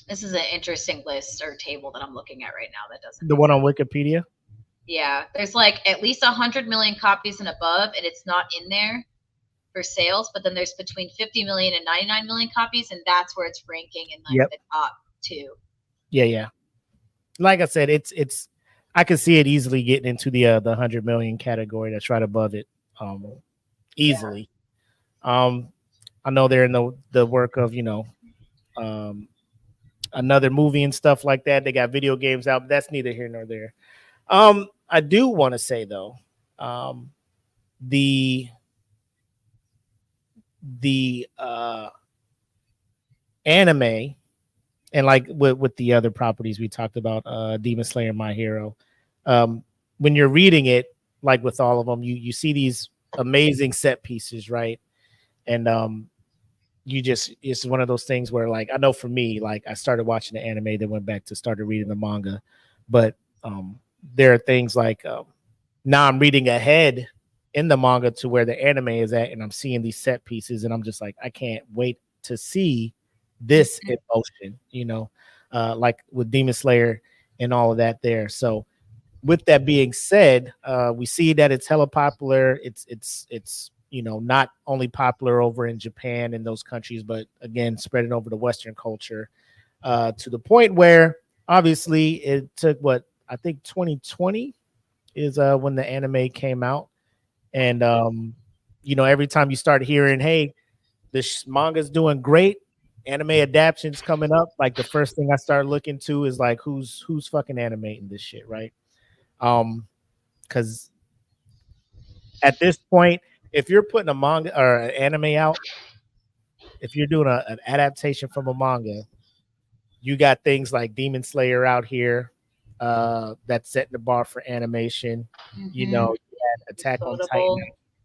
This is an interesting list or table that I'm looking at right now that doesn't The make one on sense. Wikipedia? Yeah, there's like at least 100 million copies and above, and it's not in there for sales. But then there's between 50 million and 99 million copies, and that's where it's ranking in like Yep. the top two. Yeah. Like I said, it's I could see it easily getting into the 100 million category. That's right above it, easily. I know they're in the work of um, another movie and stuff like that. They got video games out, but that's neither here nor there. I do want to say though, the the anime, and like with the other properties we talked about, Demon Slayer, My Hero, when you're reading it, like with all of them, you see these amazing set pieces, right? And it's one of those things where, like, I know for me, like, I started watching the anime, then went back to started reading the manga, but there are things like now I'm reading ahead in the manga to where the anime is at, and I'm seeing these set pieces, and I'm just like, I can't wait to see this in motion, like with Demon Slayer and all of that there. So with that being said, we see that it's hella popular. It's not only popular over in Japan and those countries, but again spreading over the Western culture, to the point where obviously it took, what I think 2020 is when the anime came out, and every time you start hearing, hey, this manga's doing great, anime adaptations coming up, like the first thing I start looking to is like who's fucking animating this shit, right? Because At this point, if you're putting a manga or an anime out, if you're doing an adaptation from a manga, you got things like Demon Slayer out here, that's setting the bar for animation. You Mm-hmm. know, you had Attack on Titan. Quotable.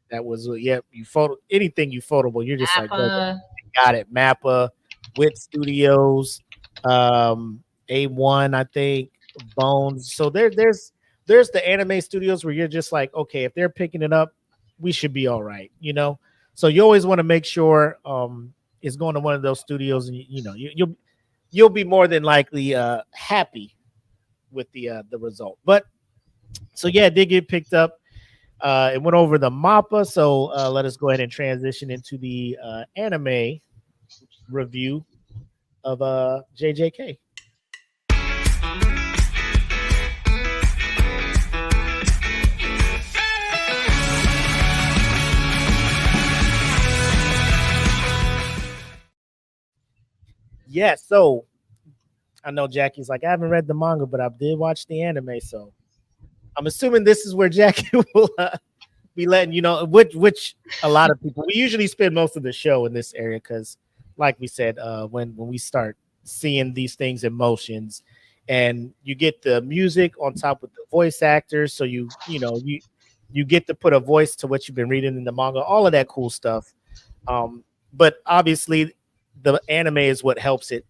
That was yep. You photo anything you photable. You're just like, bro, Appa. got it. Mappa, Wit Studios, A1, I think, Bones. So there's the anime studios where you're just like, okay, if they're picking it up, we should be all right, you know. So you always want to make sure it's going to one of those studios, and you'll be more than likely happy with the result. But so yeah, it did get picked up. It went over the MAPPA. So let us go ahead and transition into the anime review of JJK. Yeah, so I know Jackie's like, I haven't read the manga, but I did watch the anime. So I'm assuming this is where Jackie will be letting you know, which a lot of people, we usually spend most of the show in this area because, like we said, when we start seeing these things in motions, and you get the music on top with the voice actors, so you get to put a voice to what you've been reading in the manga, all of that cool stuff. But obviously, the anime is what helps it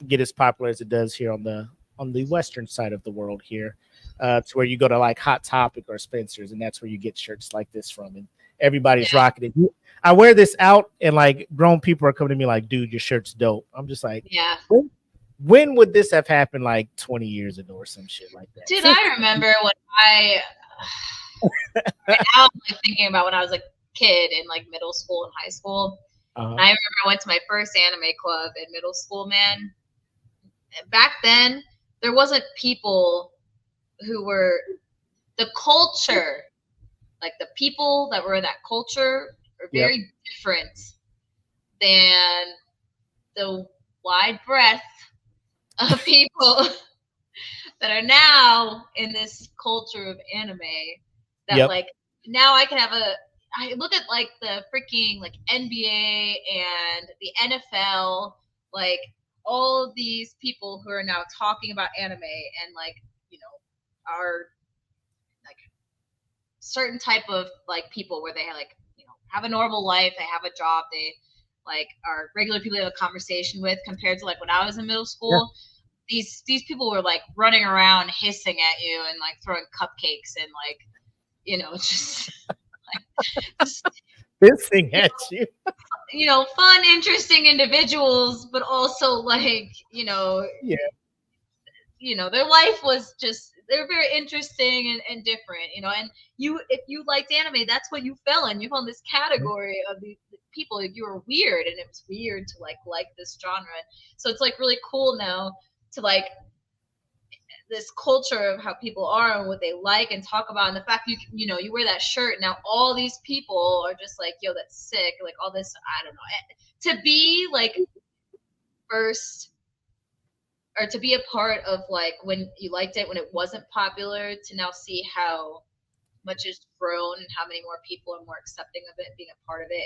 get as popular as it does here on the western side of the world here, to where you go to like Hot Topic or Spencer's, and that's where you get shirts like this from, and everybody's rocking it. I wear this out, and like grown people are coming to me like, "Dude, your shirt's dope." I'm just like, Yeah. When would this have happened? Like 20 years ago or some shit like that. Dude, I remember when right now I'm like thinking about when I was a kid in like middle school and high school. And I remember I went to my first anime club in middle school, man. Back then, there wasn't people who were the culture, like the people that were in that culture are very different than the wide breadth of people that are now in this culture of anime that like now I look at like the freaking like NBA and the NFL, like all of these people who are now talking about anime and like, are like certain type of like people where they like, have a normal life, they have a job, they like are regular people to have a conversation with, compared to like when I was in middle school. These people were like running around hissing at you and like throwing cupcakes and like, just hissing at you. Fun, interesting individuals, but also like, their life was just, they were very interesting and different, and if you liked anime, that's what you fell in. You fell in this category of these people. You were weird, and it was weird to like this genre. So it's like really cool now to like this culture of how people are and what they like and talk about, and the fact you wear that shirt, now all these people are just like, yo, that's sick, like all this, I don't know, to be like first, or to be a part of like when you liked it when it wasn't popular, to now see how much it's grown and how many more people are more accepting of it, being a part of it,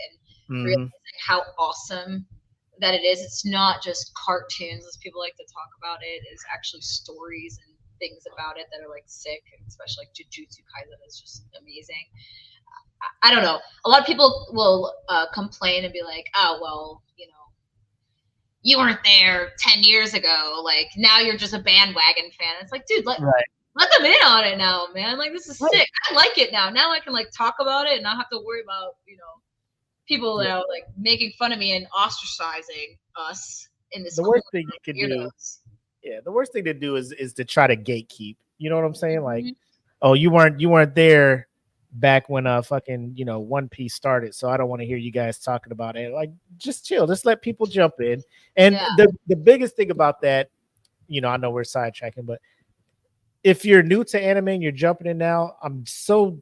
and realizing how awesome that it is. It's not just cartoons, as people like to talk about it. It's actually stories and things about it that are like sick, and especially like Jujutsu Kaisen is just amazing. I don't know. A lot of people will complain and be like, oh, well, you weren't there 10 years ago. Like, now you're just a bandwagon fan. It's like, dude, let them in on it now, man. Like, this is sick. I like it now. Now I can, like, talk about it and not have to worry about, people now, like, making fun of me and ostracizing us in this. The worst thing you could do. Yeah, the worst thing to do is to try to gatekeep. You know what I'm saying? Like, oh, you weren't there back when fucking One Piece started, so I don't want to hear you guys talking about it. Like, just chill, just let people jump in. And the biggest thing about that, I know we're sidetracking, but if you're new to anime and you're jumping in now, I'm so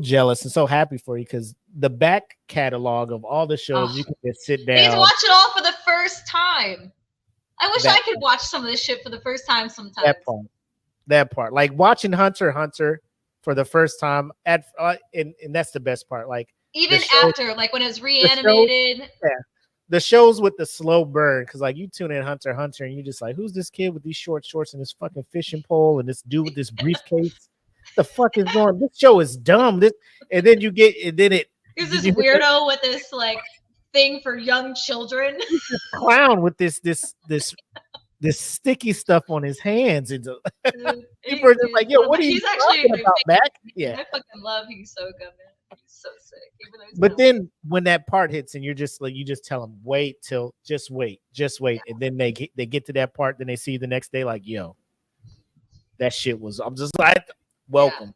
jealous and so happy for you, because the back catalog of all the shows, you can just sit down. You need to watch it all for the first time. I wish I could watch some of this shit for the first time sometimes. That part, like watching Hunter x Hunter for the first time and that's the best part. Like even shows, after, like when it was reanimated. The shows with the slow burn, because like you tune in Hunter x Hunter and you're just like, who's this kid with these short shorts and this fucking fishing pole and this dude with this briefcase? The fuck is going? This show is dumb. And then you get and then it. Here's this weirdo with this like thing for young children. Clown with this sticky stuff on his hands. And people are just like, yo, what are you talking about, Mac? Yeah, I fucking love Hisoka, man. He's so sick. But then when that part hits and you're just like, you just tell them, just wait. And then they get to that part, then they see you the next day like, yo, that shit was, I'm just like, welcome.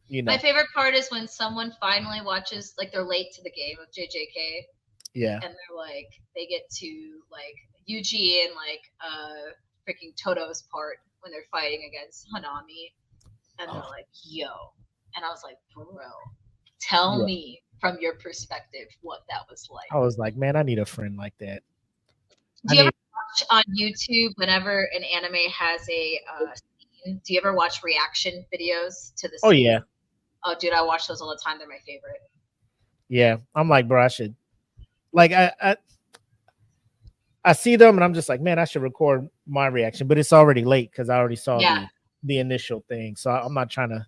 Yeah. You know, my favorite part is when someone finally watches, like they're late to the game of JJK. Yeah. And they're like, they get to like Yuji and like freaking Toto's part when they're fighting against Hanami. And they're like, yo. And I was like, bro, tell me from your perspective what that was like. I was like, man, I need a friend like that. Do you ever watch on YouTube whenever an anime has a scene? Do you ever watch reaction videos to the scene? Oh, yeah. Oh, dude, I watch those all the time. They're my favorite. Yeah. I'm like, bro, I should. Like, I see them and I'm just like, man, I should record my reaction. But it's already late because I already saw the initial thing. So I'm not trying to.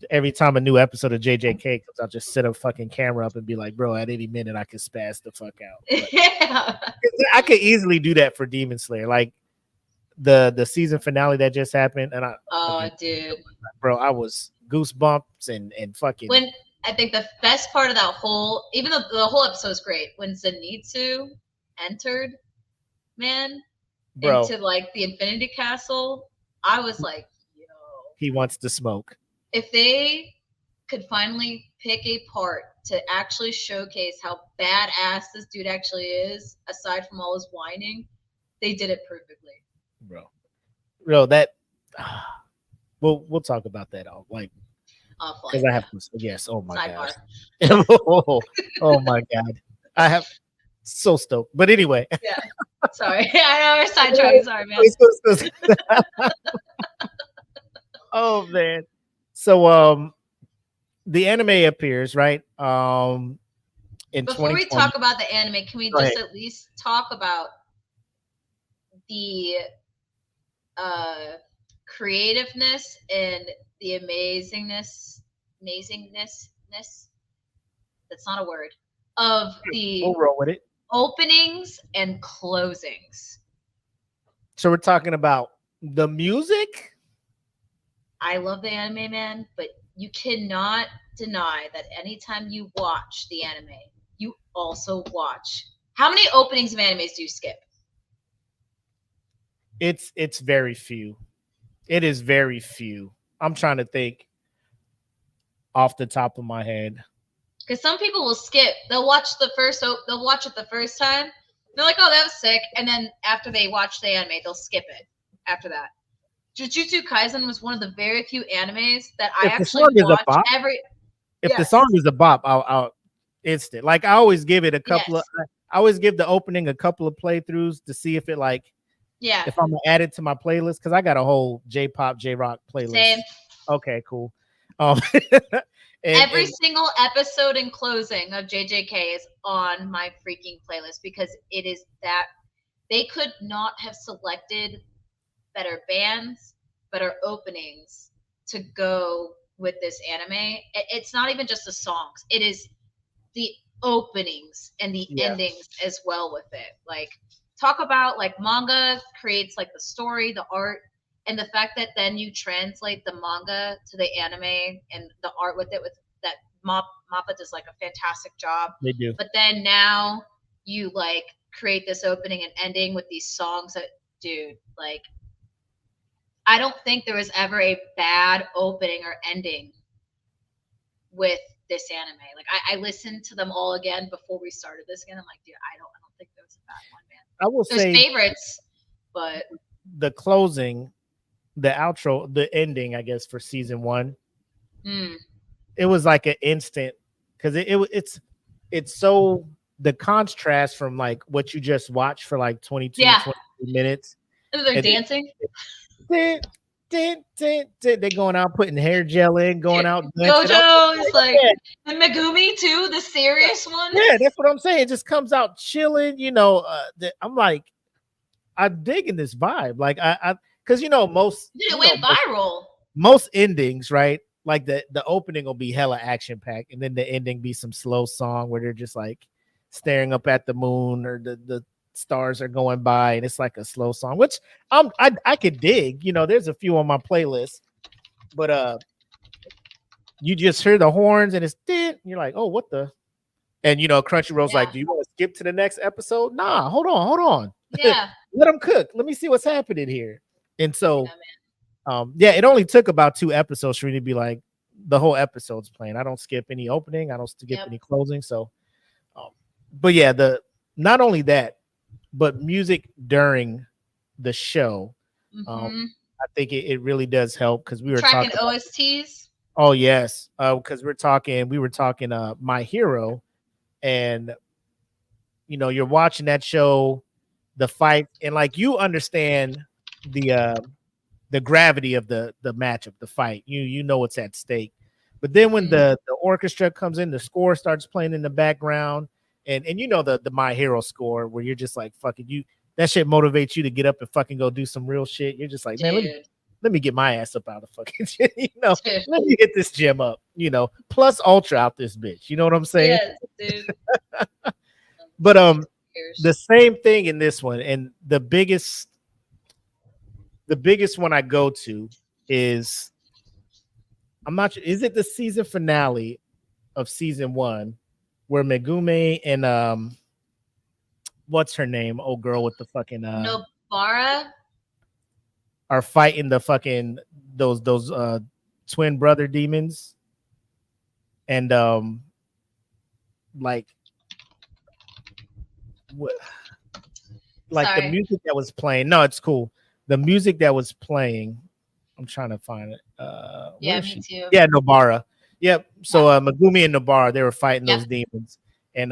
Every time a new episode of JJK comes, I'll just set a fucking camera up and be like, bro, at any minute I could spaz the fuck out. Yeah. I could easily do that for Demon Slayer. Like the season finale that just happened. And dude. Bro, I was goosebumps and fucking. When I think the best part of that whole, even though the whole episode is great, when Zenitsu entered, man, into like the Infinity Castle, I was like, yo. He wants to smoke. If they could finally pick a part to actually showcase how badass this dude actually is, aside from all his whining, they did it perfectly. Bro, that we'll talk about that all like because I have to. Yes, oh my god. Oh my god, I have so stoked. But anyway, yeah. Sorry, I know we're sidetracked. Sorry, man. Oh man. So the anime appears, right? In before we talk about the anime, can we just at least talk about the creativeness and the amazingness, that's not a word, of the we'll roll with it. Openings and closings. So we're talking about the music. I love the anime, man, but you cannot deny that anytime you watch the anime, you also watch. How many openings of animes do you skip? It's very few. It is very few. I'm trying to think off the top of my head. Because some people will skip. They'll watch it the first time. They're like, oh, that was sick. And then after they watch the anime, they'll skip it after that. Jujutsu Kaisen was one of the very few animes that I actually watch every. If the song is a bop, I'll instant. Like I always give it a couple of. I always give the opening a couple of playthroughs to see if it like. Yeah. If I'm gonna add it to my playlist, because I got a whole J-pop, J-rock playlist. Same. Okay, cool. Every single episode and closing of JJK is on my freaking playlist because it is that they could not have selected better bands, better openings to go with this anime. It's not even just the songs. It is the openings and the endings as well with it. Like talk about like manga creates like the story, the art, and the fact that then you translate the manga to the anime and the art with it with that Mappa does like a fantastic job. They do. But then now you like create this opening and ending with these songs that dude, like I don't think there was ever a bad opening or ending with this anime. Like I listened to them all again before we started this again. I'm like, dude, I don't think there was a bad one, man. I will say favorites, but the closing, the outro, the ending, I guess, for season 1, it was like an instant because it's so the contrast from like what you just watched for like 22, 23 minutes. And they're dancing. They're going out putting hair gel in, going out dancing. Gojo is like, yeah. and Megumi too, the serious one. Yeah, that's what I'm saying. It just comes out chilling, you know. I'm like, I'm digging this vibe. Like because most Dude, it went viral. Most endings, right? Like the opening will be hella action packed, and then the ending be some slow song where they're just like staring up at the moon or the stars are going by, and it's like a slow song, which I could dig. You know, there's a few on my playlist, but you just hear the horns and it's dead. You're like, oh, what the? And Crunchyroll's like, do you want to skip to the next episode? Nah, hold on. Yeah. Let them cook. Let me see what's happening here. And so, yeah, it only took about 2 episodes for me to be like, the whole episode's playing. I don't skip any opening. I don't skip any closing. So, but yeah, not only that, but music during the show, I think it really does help because we were tracking talking OSTs. Oh yes, because we were talking My Hero, and you're watching that show, the fight, and like you understand the gravity of the matchup, the fight. You know what's at stake. But then when the orchestra comes in, the score starts playing in the background, and the My Hero score where you're just like, fucking you, that shit motivates you to get up and fucking go do some real shit. You're just like, man, let me get my ass up out of fucking shit, let me get this gym up, plus ultra out this bitch. You know what I'm saying? Yes, dude. But the same thing in this one, and the biggest one I go to is, I'm not sure, is it the season finale of season 1 where Megumi and what's her name? Old girl with the fucking Nobara are fighting the fucking those twin brother demons, and like what, like Sorry. the music that was playing. No, it's cool. The music that was playing, I'm trying to find it. Yeah, me too. Yeah, Nobara. Yep. So Megumi and Nobara, they were fighting those demons, and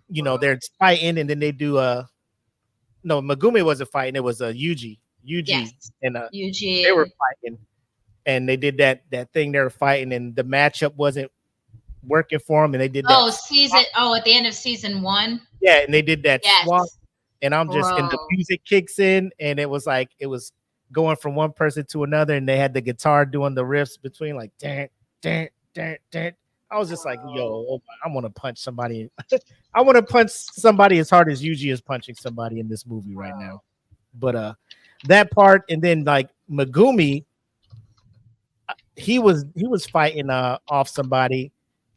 they're fighting, and then they do no, Megumi wasn't fighting. It was Yuji. And Yuji. They were fighting, and they did that thing. They were fighting, and the matchup wasn't working for them, and they did that. At the end of season 1. Yeah, and they did that swap, and and the music kicks in, and it was like it was going from one person to another, and they had the guitar doing the riffs between like dun, dun, dun, dun. I was just like, yo, I want to punch somebody. I want to punch somebody as hard as Yuji is punching somebody in this movie right now. But that part, and then like Megumi, he was fighting off somebody,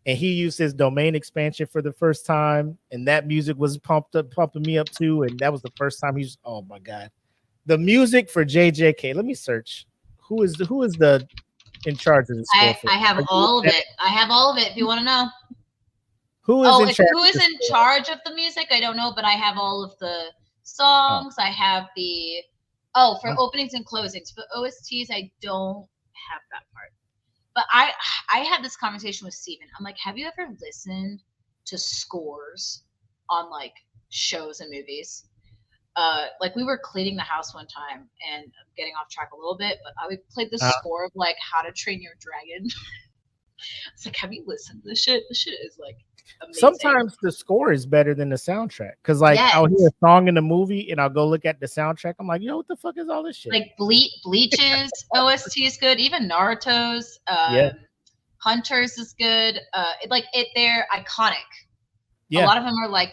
and he used his domain expansion for the first time, and that music was pumping me up too, and that was the first time he's, oh my god, the music for JJK. Let me search who is the in charge of this. I have all of it. I have all of it. If you want to know who is in charge of the music, I don't know, but I have all of the songs. I have the for openings and closings. For OSTs, I don't have that part. But I had this conversation with Steven. I'm like, have you ever listened to scores on like shows and movies? Like we were cleaning the house one time, and I'm getting off track a little bit, but I played the score of like How to Train Your Dragon. It's like, have you listened to this shit? This shit is like amazing. Sometimes the score is better than the soundtrack, because like I'll hear a song in the movie and I'll go look at the soundtrack. I'm like, what the fuck is all this shit? Like Bleach's OST is good. Even Naruto's Hunters is good. They're iconic. A lot of them are like,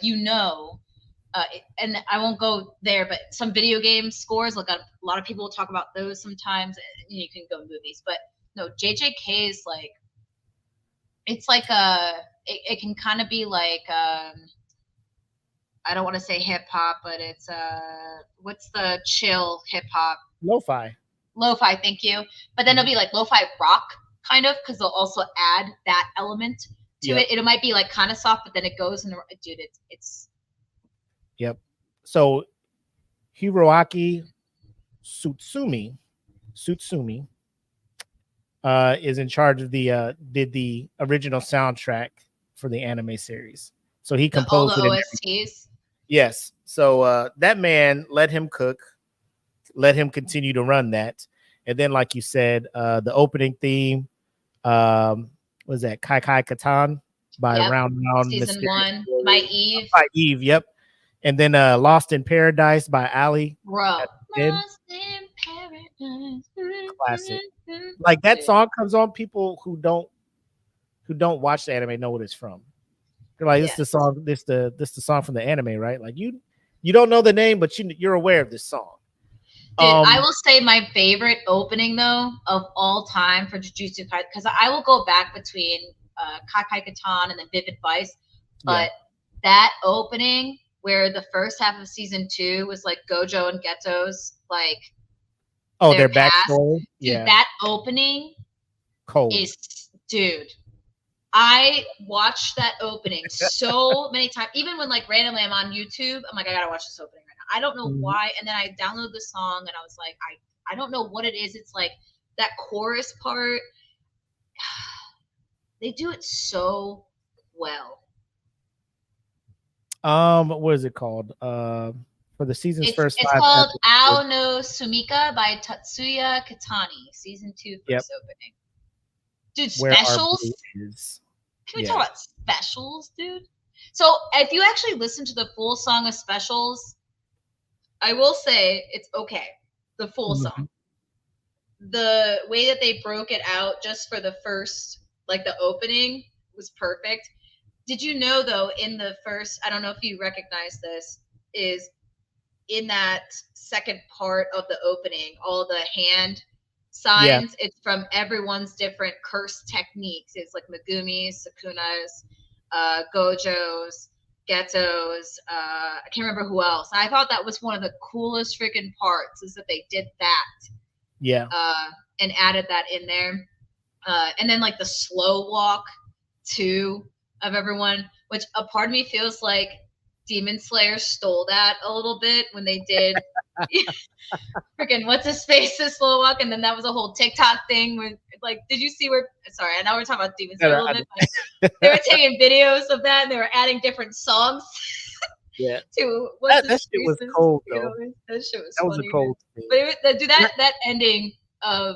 and I won't go there, but some video game scores, like a lot of people will talk about those sometimes. You can go movies, but no, JJK is like, it's like it can kind of be like I don't want to say hip hop, but it's what's the chill hip hop? Lo-fi, thank you. But then it'll be like lo-fi rock kind of, because they'll also add that element to it. It might be like kind of soft, but then it goes in dude, it's Yep. So Hiroaki Tsutsumi is in charge of did the original soundtrack for the anime series. So he composed all the OSTs. Yes. So that man, let him cook, let him continue to run that. And then, like you said, the opening theme was that Kai Kai Katan by Yep. Round Round Season Mysterious 1 by Eve. by Eve. Yep. And then Lost in Paradise by Ali. Bro. At the end. Lost in paradise. Classic. Like that Dude. song comes on, people who don't watch the anime know what it's from. They're like, this Yes. the song, this the song from the anime, right? Like you don't know the name, but you're aware of this song. Dude, I will say my favorite opening though of all time for Jujutsu Kaisen, because I will go back between Kakai Katan and then Vivid Vice, but that opening where the first half of season 2 was like Gojo and Geto's like their past. backstory. Dude, Yeah, that opening cold. is, dude. I watched that opening so many times. Even when like randomly I'm on YouTube, I'm like, I gotta watch this opening right now. I don't know why. And then I downloaded the song and I was like, I don't know what it is. It's like that chorus part. They do it so well. What is it called? For the season's first it's 5 called episodes. Ao no Sumika by Tatsuya Katani, season 2 first opening. Dude, Where Our specials. Blue Is. Can we talk about specials, dude? So if you actually listen to the full song of specials, I will say it's okay. The full song. The way that they broke it out just for the first, like the opening, was perfect. Did you know though, in the first, I don't know if you recognize this, is in that second part of the opening, all the hand signs, it's from everyone's different curse techniques. It's like Megumi's, Sukuna's, Gojo's, Geto's, I can't remember who else. I thought that was one of the coolest freaking parts, is that they did that. Yeah. And added that in there. And then like the slow walk too of everyone, which a part of me feels like Demon Slayer stole that a little bit when they did freaking what's his face, the slow walk, and then that was a whole TikTok thing when like, did you see where, sorry, I know we're talking about Demon Slayer a little bit, but they were taking videos of that and they were adding different songs to that shit was cold though. That shit was funny. Was a cold thing. But do that ending of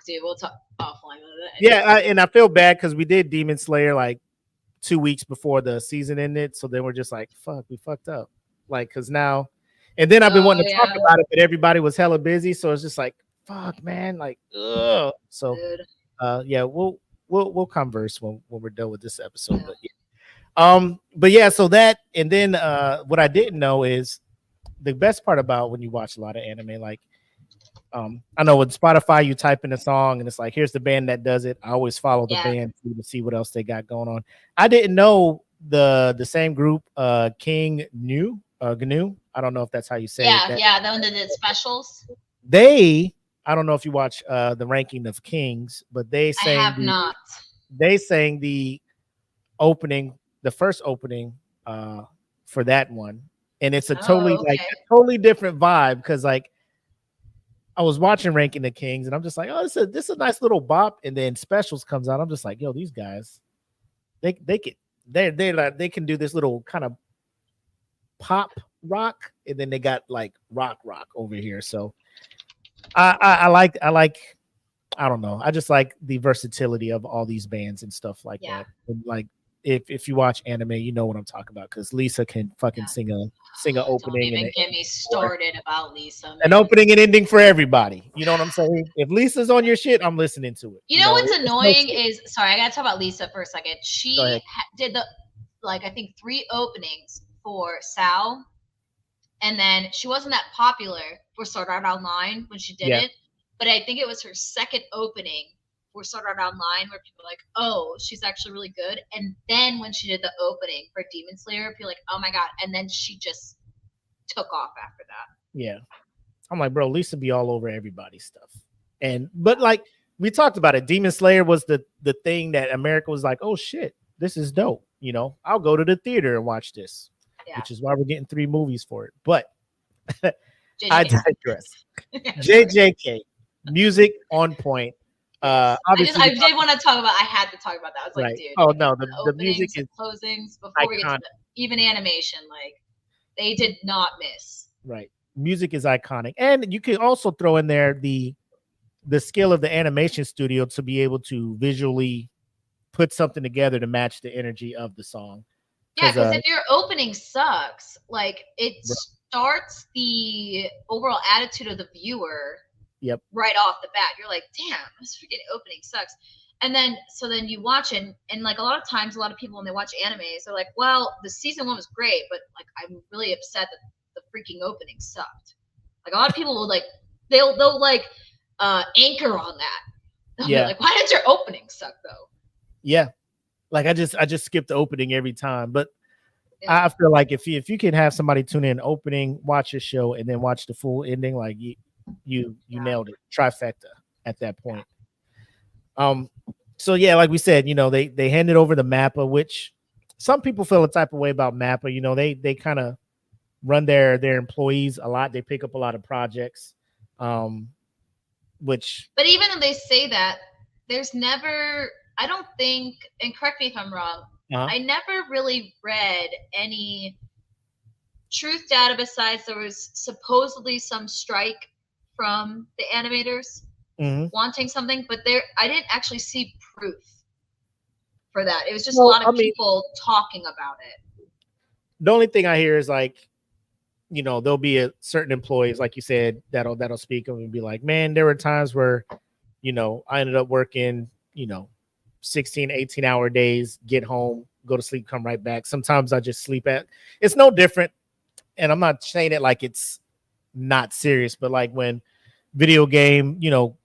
dude, we'll talk offline about that. Yeah, and I feel bad because we did Demon Slayer like 2 weeks before the season ended, so then we're just like, fuck, we fucked up. Like, cause now, and then I've been wanting to talk about it, but everybody was hella busy, so it's just like, fuck, man, like, ugh. So, we'll converse when we're done with this episode. But yeah, so that, and then what I didn't know is the best part about when you watch a lot of anime, like, I know with Spotify, you type in a song and it's like, here's the band that does it. I always follow the band to see what else they got going on. I didn't know the same group, King Gnu. I don't know if that's how you say it. Yeah, the one that did specials. I don't know if you watch the Ranking of Kings, but they sang not. They sang the opening, the first opening for that one. And it's a totally different vibe because like I was watching Ranking the Kings and I'm just like, oh, this is a nice little bop. And then Specials comes out. I'm just like, yo, these guys, they can do this little kind of pop rock, and then they got like rock over here. So I like I don't know. I just like the versatility of all these bands and stuff like that. And like if you watch anime, you know what I'm talking about because Lisa can fucking sing a opening. Don't even get me started about Lisa. Man. An opening and ending for everybody. You know what I'm saying? If Lisa's on your shit, I'm listening to it. You know what's annoying is, sorry, I gotta talk about Lisa for a second. She did the I think 3 openings for Sao, and then she wasn't that popular for Sword Art Online when she did it, but I think it was her second opening for Sword Art Online where people were like, oh, she's actually really good. And then when she did the opening for Demon Slayer, people were like, oh my god, and then she just took off after that. Yeah. I'm like, bro, Lisa be all over everybody's stuff. But like we talked about it, Demon Slayer was the thing that America was like, oh shit, this is dope. You know, I'll go to the theater and watch this, which is why we're getting 3 movies for it. But I digress. JJK, music on point. Obviously, I did want to talk about. I had to talk about that. I was like, dude. Oh no, the music is closings before we get to even animation. Like they did not miss. Right. music is iconic, and you can also throw in there the skill of the animation studio to be able to visually put something together to match the energy of the song. Yeah, because if your opening sucks, like it Bro. starts the overall attitude of the viewer. Yep. Right off the bat, you're like, damn, this freaking opening sucks. And then you watch it, and like a lot of times, a lot of people when they watch animes, they're like, well, the season 1 was great, but like I'm really upset that the freaking opening sucked. Like a lot of people will like they'll like anchor on that. They'll be like, why did your opening suck though? Yeah. Like I just skipped the opening every time. But I feel like if you can have somebody tune in opening, watch your show, and then watch the full ending, like you nailed it. Trifecta at that point. So yeah, like we said, they handed over the Mappa, which some people feel a type of way about Mappa. They kind of run their employees a lot. They pick up a lot of projects. But even though they say that, there's never, I don't think, and correct me if I'm wrong, I never really read any truth data besides there was supposedly some strike from the animators wanting something, but I didn't actually see proof for that. It was just a lot of people talking about it. The only thing I hear is like, there'll be a certain employees, like you said, that'll speak up and be like, man, there were times where, I ended up working, 16, 18-hour days, get home, go to sleep, come right back. Sometimes I just sleep it's no different. And I'm not saying it like it's not serious, but like when video game,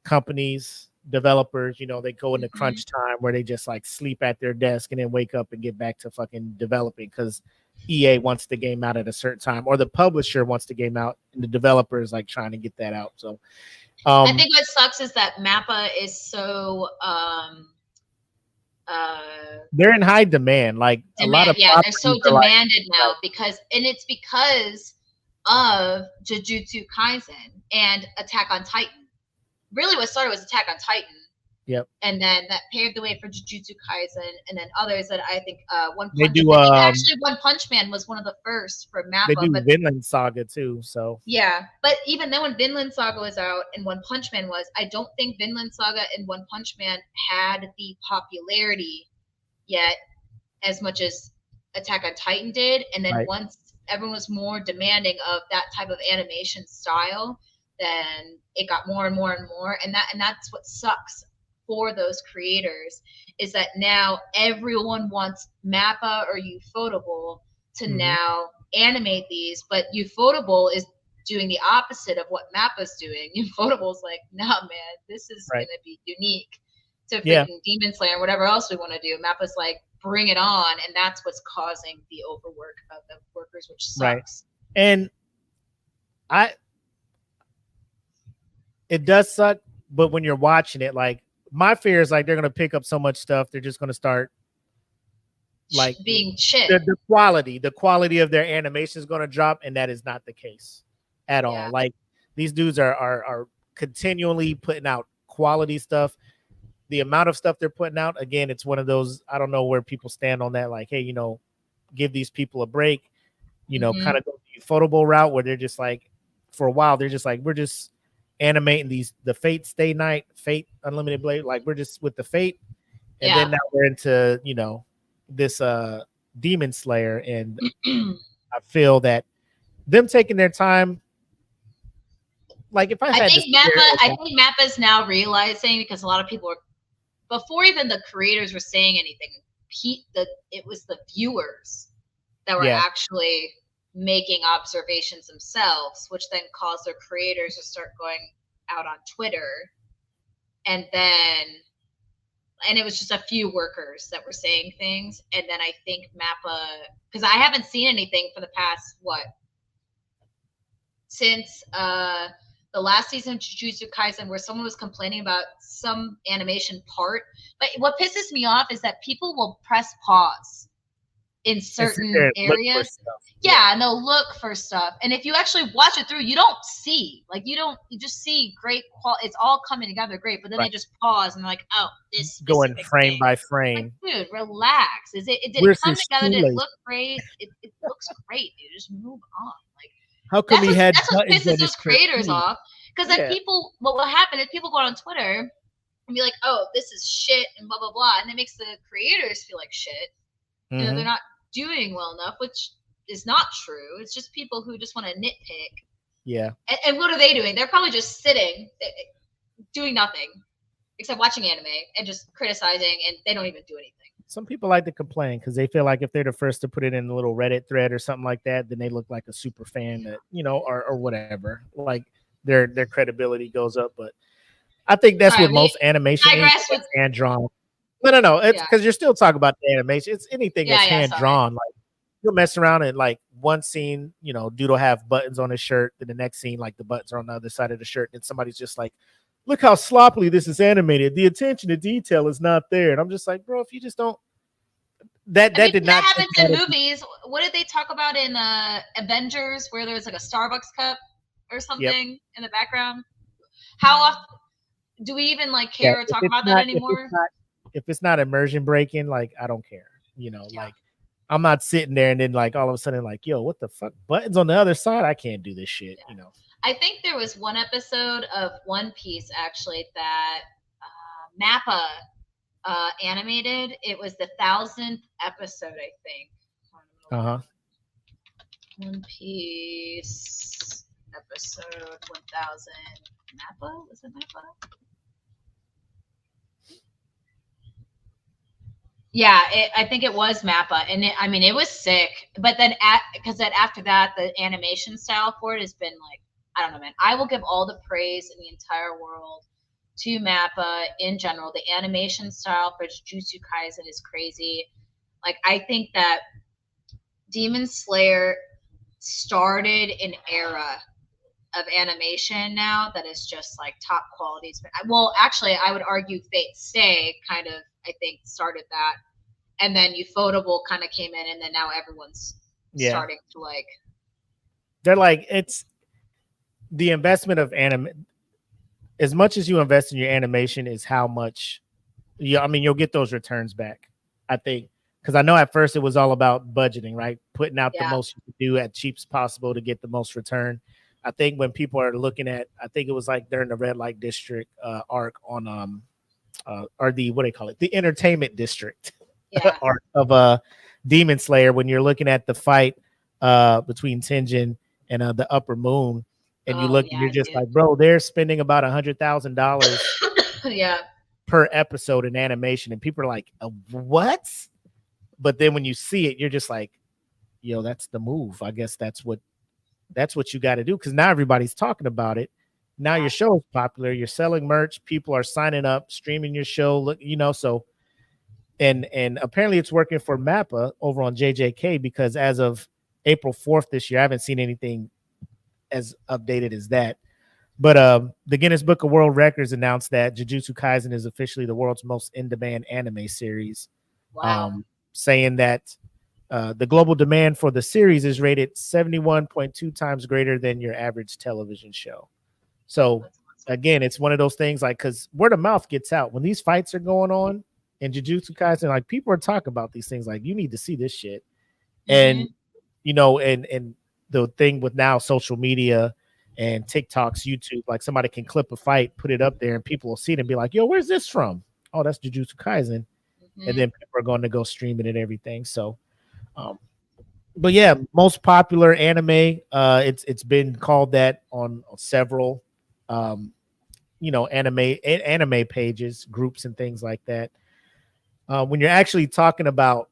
companies, developers, they go into crunch time where they just like sleep at their desk and then wake up and get back to fucking developing because EA wants the game out at a certain time, or the publisher wants the game out and the developer is like trying to get that out. So I think what sucks is that Mappa is so they're in high demand. Like a lot of they're so demanded now because of Jujutsu Kaisen and Attack on Titan. Really, what started was Attack on Titan. Yep. And then that paved the way for Jujutsu Kaisen, and then others that I think One Punch Man. Actually, One Punch Man was one of the first for Mappa. They do Vinland Saga too, so yeah. But even then, when Vinland Saga was out and One Punch Man was, I don't think Vinland Saga and One Punch Man had the popularity yet as much as Attack on Titan did. And then once everyone was more demanding of that type of animation style, then it got more and more and more, and that's what sucks for those creators is that now everyone wants Mappa or Ufotable to now animate these, but Ufotable is doing the opposite of what Mappa's doing. Ufotable's like, nah, man, this is gonna be unique to freaking Demon Slayer and whatever else we want to do. Mappa's like, bring it on, and that's what's causing the overwork of the workers, which sucks. And it does suck, but when you're watching it, like my fear is like they're gonna pick up so much stuff, they're just gonna start like being shit. The quality of their animation is gonna drop, and that is not the case at all. Like these dudes are continually putting out quality stuff. The amount of stuff they're putting out, again, it's one of those, I don't know where people stand on that. Like, hey, give these people a break, kind of go the Ufotable route where they're just like, for a while, they're just like, we're just animating the Fate Stay Night, Fate Unlimited Blade. Like we're just with the Fate. And then now we're into, this Demon Slayer. And I feel that them taking their time, like if I think Mappa's now realizing, because a lot of people are, before even the creators were saying anything, it was the viewers that were actually making observations themselves, which then caused their creators to start going out on Twitter. And it was just a few workers that were saying things. And then I think Mappa, because I haven't seen anything for the past, since the last season of Jujutsu Kaisen where someone was complaining about some animation part. But what pisses me off is that people will press pause in certain areas. And they'll look for stuff. And if you actually watch it through, you don't see. Like you just see great quality. It's all coming together great. But then they just pause and they're like, oh, this going frame by frame. Like, dude, relax. Did it come together? Did it look great? It looks great, dude. Just move on. Like How come he had that's what buttons pisses on his those creators shirt? off. Because then Yeah. people, what will happen is people go on Twitter and be like, "Oh, this is shit," and blah blah blah, and it makes the creators feel like shit. You know, they're not doing well enough, which is not true. It's just people who just want to nitpick. Yeah. And what are they doing? They're probably just sitting, doing nothing except watching anime and just criticizing, and they don't even do anything. Some people like to complain because they feel like if they're the first to put it in a little Reddit thread or something like that, then they look like a super fan that, you know, or whatever. Like their credibility goes up. But I think that's Sorry, what most animation is. digress with It's hand drawn. No. It's Yeah. because you're still talking about the animation. It's anything that's hand sorry. drawn. Like you'll mess around and like one scene, you know, dude will have buttons on his shirt. Then the next scene, like the buttons are on the other side of the shirt. And somebody's just like, look how sloppily this is animated. The attention to detail is not there. And I'm just like, bro, if you just don't. That did not happens in movies. What did they talk about in Avengers, where there's like a Starbucks cup or something in the background? How often do we even like care or talk about that anymore? If it's not immersion breaking, like I don't care. You know, like I'm not sitting there and then like all of a sudden like, yo, what the fuck? Buttons on the other side? I can't do this shit. You know. I think there was one episode of One Piece actually that Mappa animated. It was the 1,000th episode, I think. One Piece episode 1,000. Mappa? Was it Mappa? Yeah, I think it was Mappa, and it was sick. But then, because after that, the animation style for it has been like, I don't know, man. I will give all the praise in the entire world to Mappa in general. The animation style for Jujutsu Kaisen is crazy. Like, I think that Demon Slayer started an era of animation now that is just like top quality. Well, actually, I would argue Fate Stay kind of, I think, started that. And then Ufotable kind of came in, and then now everyone's starting to like. They're like, it's the investment of anime. As much as you invest in your animation is how much, you'll get those returns back. I think, because I know at first it was all about budgeting, right? Putting out the most you could do at cheap as possible to get the most return. I think when people are looking at, I think it was like during the Red Light District arc on, or the, what do they call it? The Entertainment District arc of Demon Slayer, when you're looking at the fight between Tenjin and the Upper Moon. And you look, and you're just like, bro, they're spending about $100,000 per episode in animation. And people are like, what? But then when you see it, you're just like, yo, that's the move. I guess that's what you got to do. Because now everybody's talking about it. Now your show is popular. You're selling merch. People are signing up, streaming your show. Look, so, and apparently it's working for Mappa over on JJK, because as of April 4th this year, I haven't seen anything as updated as that. But the Guinness Book of World Records announced that Jujutsu Kaisen is officially the world's most in-demand anime series. Wow. Saying that the global demand for the series is rated 71.2 times greater than your average television show. So again, it's one of those things like, because word of mouth gets out when these fights are going on in Jujutsu Kaisen, like people are talking about these things like, you need to see this shit. And and the thing with now social media and TikToks, YouTube, like somebody can clip a fight, put it up there, and people will see it and be like, yo, where's this from? Oh, that's Jujutsu Kaisen. And then people are going to go stream it and everything. So, but yeah, most popular anime. It's been called that on several, anime pages, groups, and things like that. When you're actually talking about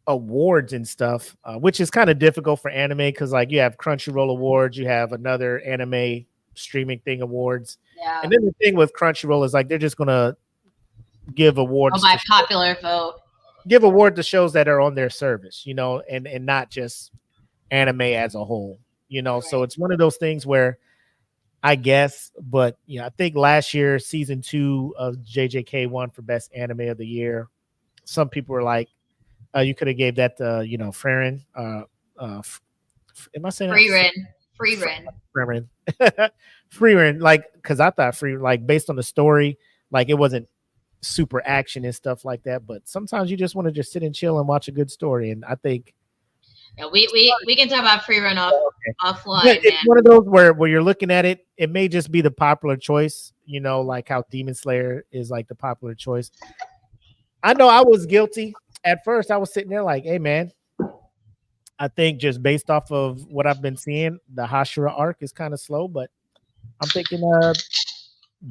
awards and stuff, which is kind of difficult for anime, because like you have Crunchyroll awards, you have another anime streaming thing awards, and then the thing with Crunchyroll is like they're just gonna give awards by popular vote, give award to shows that are on their service, and not just anime as a whole, right. So it's one of those things where I guess, but I think last year season 2 of JJK won for best anime of the year. Some people were like, you could have gave that to, Frieren. Am I saying Frieren? Frieren, like, because I thought like based on the story, like it wasn't super action and stuff like that. But sometimes you just want to just sit and chill and watch a good story. And I think Yeah, we can talk about free run Okay. offline, But it's man. one of those where you're looking at it, it may just be the popular choice, like how Demon Slayer is like the popular choice. I know I was guilty. At first, I was sitting there like, hey man, I think just based off of what I've been seeing, the Hashira arc is kind of slow, but I'm thinking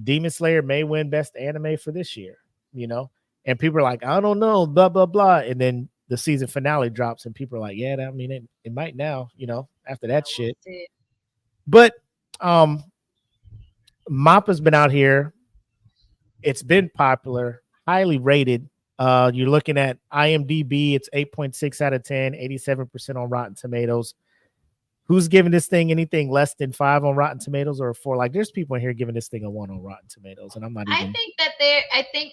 Demon Slayer may win best anime for this year, you know? And people are like, I don't know, blah, blah, blah. And then the season finale drops, and people are like, yeah, I mean, it might now, after that We'll shit. see. But Mappa's been out here. It's been popular, highly rated. You're looking at IMDb, it's 8.6 out of 10, 87% on Rotten Tomatoes. Who's giving this thing anything less than 5 on Rotten Tomatoes or a 4? Like, there's people in here giving this thing a 1 on Rotten Tomatoes, and I'm not even.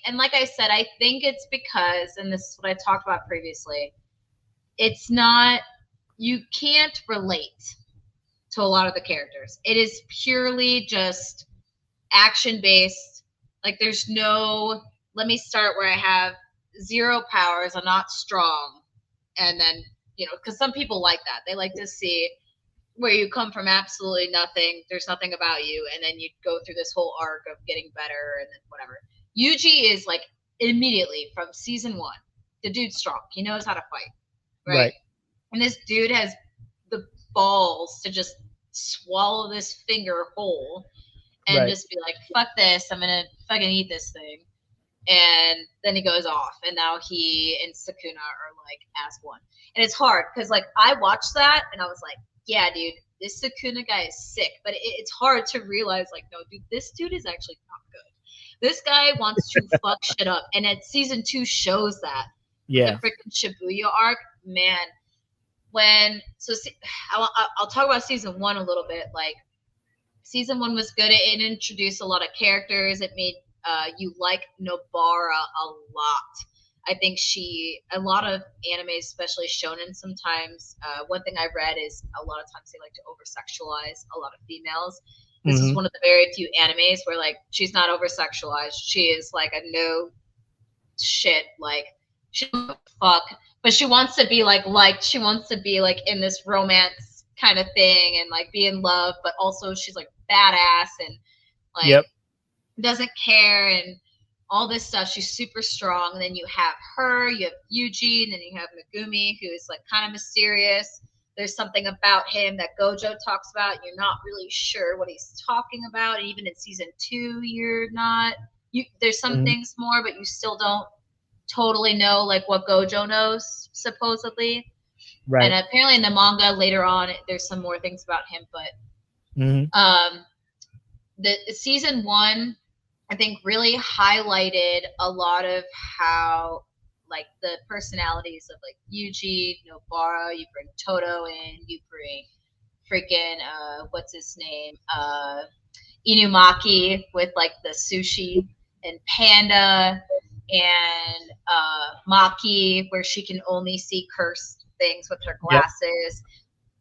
And like I said, I think it's because, and this is what I talked about previously, it's not, you can't relate to a lot of the characters. It is purely just action based. Like, there's no, let me start where I have 0 powers, I'm not strong. And then, because some people like that. They like to see where you come from absolutely nothing. There's nothing about you. And then you go through this whole arc of getting better and then whatever. Yuji is like immediately from season 1. The dude's strong. He knows how to fight. Right? And this dude has the balls to just swallow this finger whole and just be like, fuck this. I'm going to fucking eat this thing. And then he goes off. And now he and Sukuna are like as one. And it's hard because like I watched that and I was like, yeah, dude, this Sukuna guy is sick. But it's hard to realize, like, no, dude, this dude is actually not good. This guy wants to fuck shit up. And season 2 shows that. Yeah. The freaking Shibuya arc, man. I'll talk about season 1 a little bit. Like, season 1 was good. It introduced a lot of characters. It made you like Nobara a lot. I think a lot of anime, especially shonen sometimes, one thing I read is a lot of times they like to over-sexualize a lot of females. This is one of the very few animes where, like, she's not over-sexualized. She is, like, a no shit, like, she doesn't fuck, but she wants to be, like, she wants to be, like, in this romance kind of thing and, like, be in love, but also she's, like, badass and, like, doesn't care and all this stuff. She's super strong. And then you have her, you have Yuji, and then you have Megumi, who is like kind of mysterious. There's something about him that Gojo talks about. You're not really sure what he's talking about. And even in season 2, you're not. There's some things more, but you still don't totally know like what Gojo knows, supposedly. Right. And apparently in the manga later on, there's some more things about him. But the season 1, I think, really highlighted a lot of how, like, the personalities of, like, Yuji, Nobara, you bring Toto in, you bring freaking, what's his name, Inumaki with, like, the sushi, and Panda, and Maki, where she can only see cursed things with her glasses.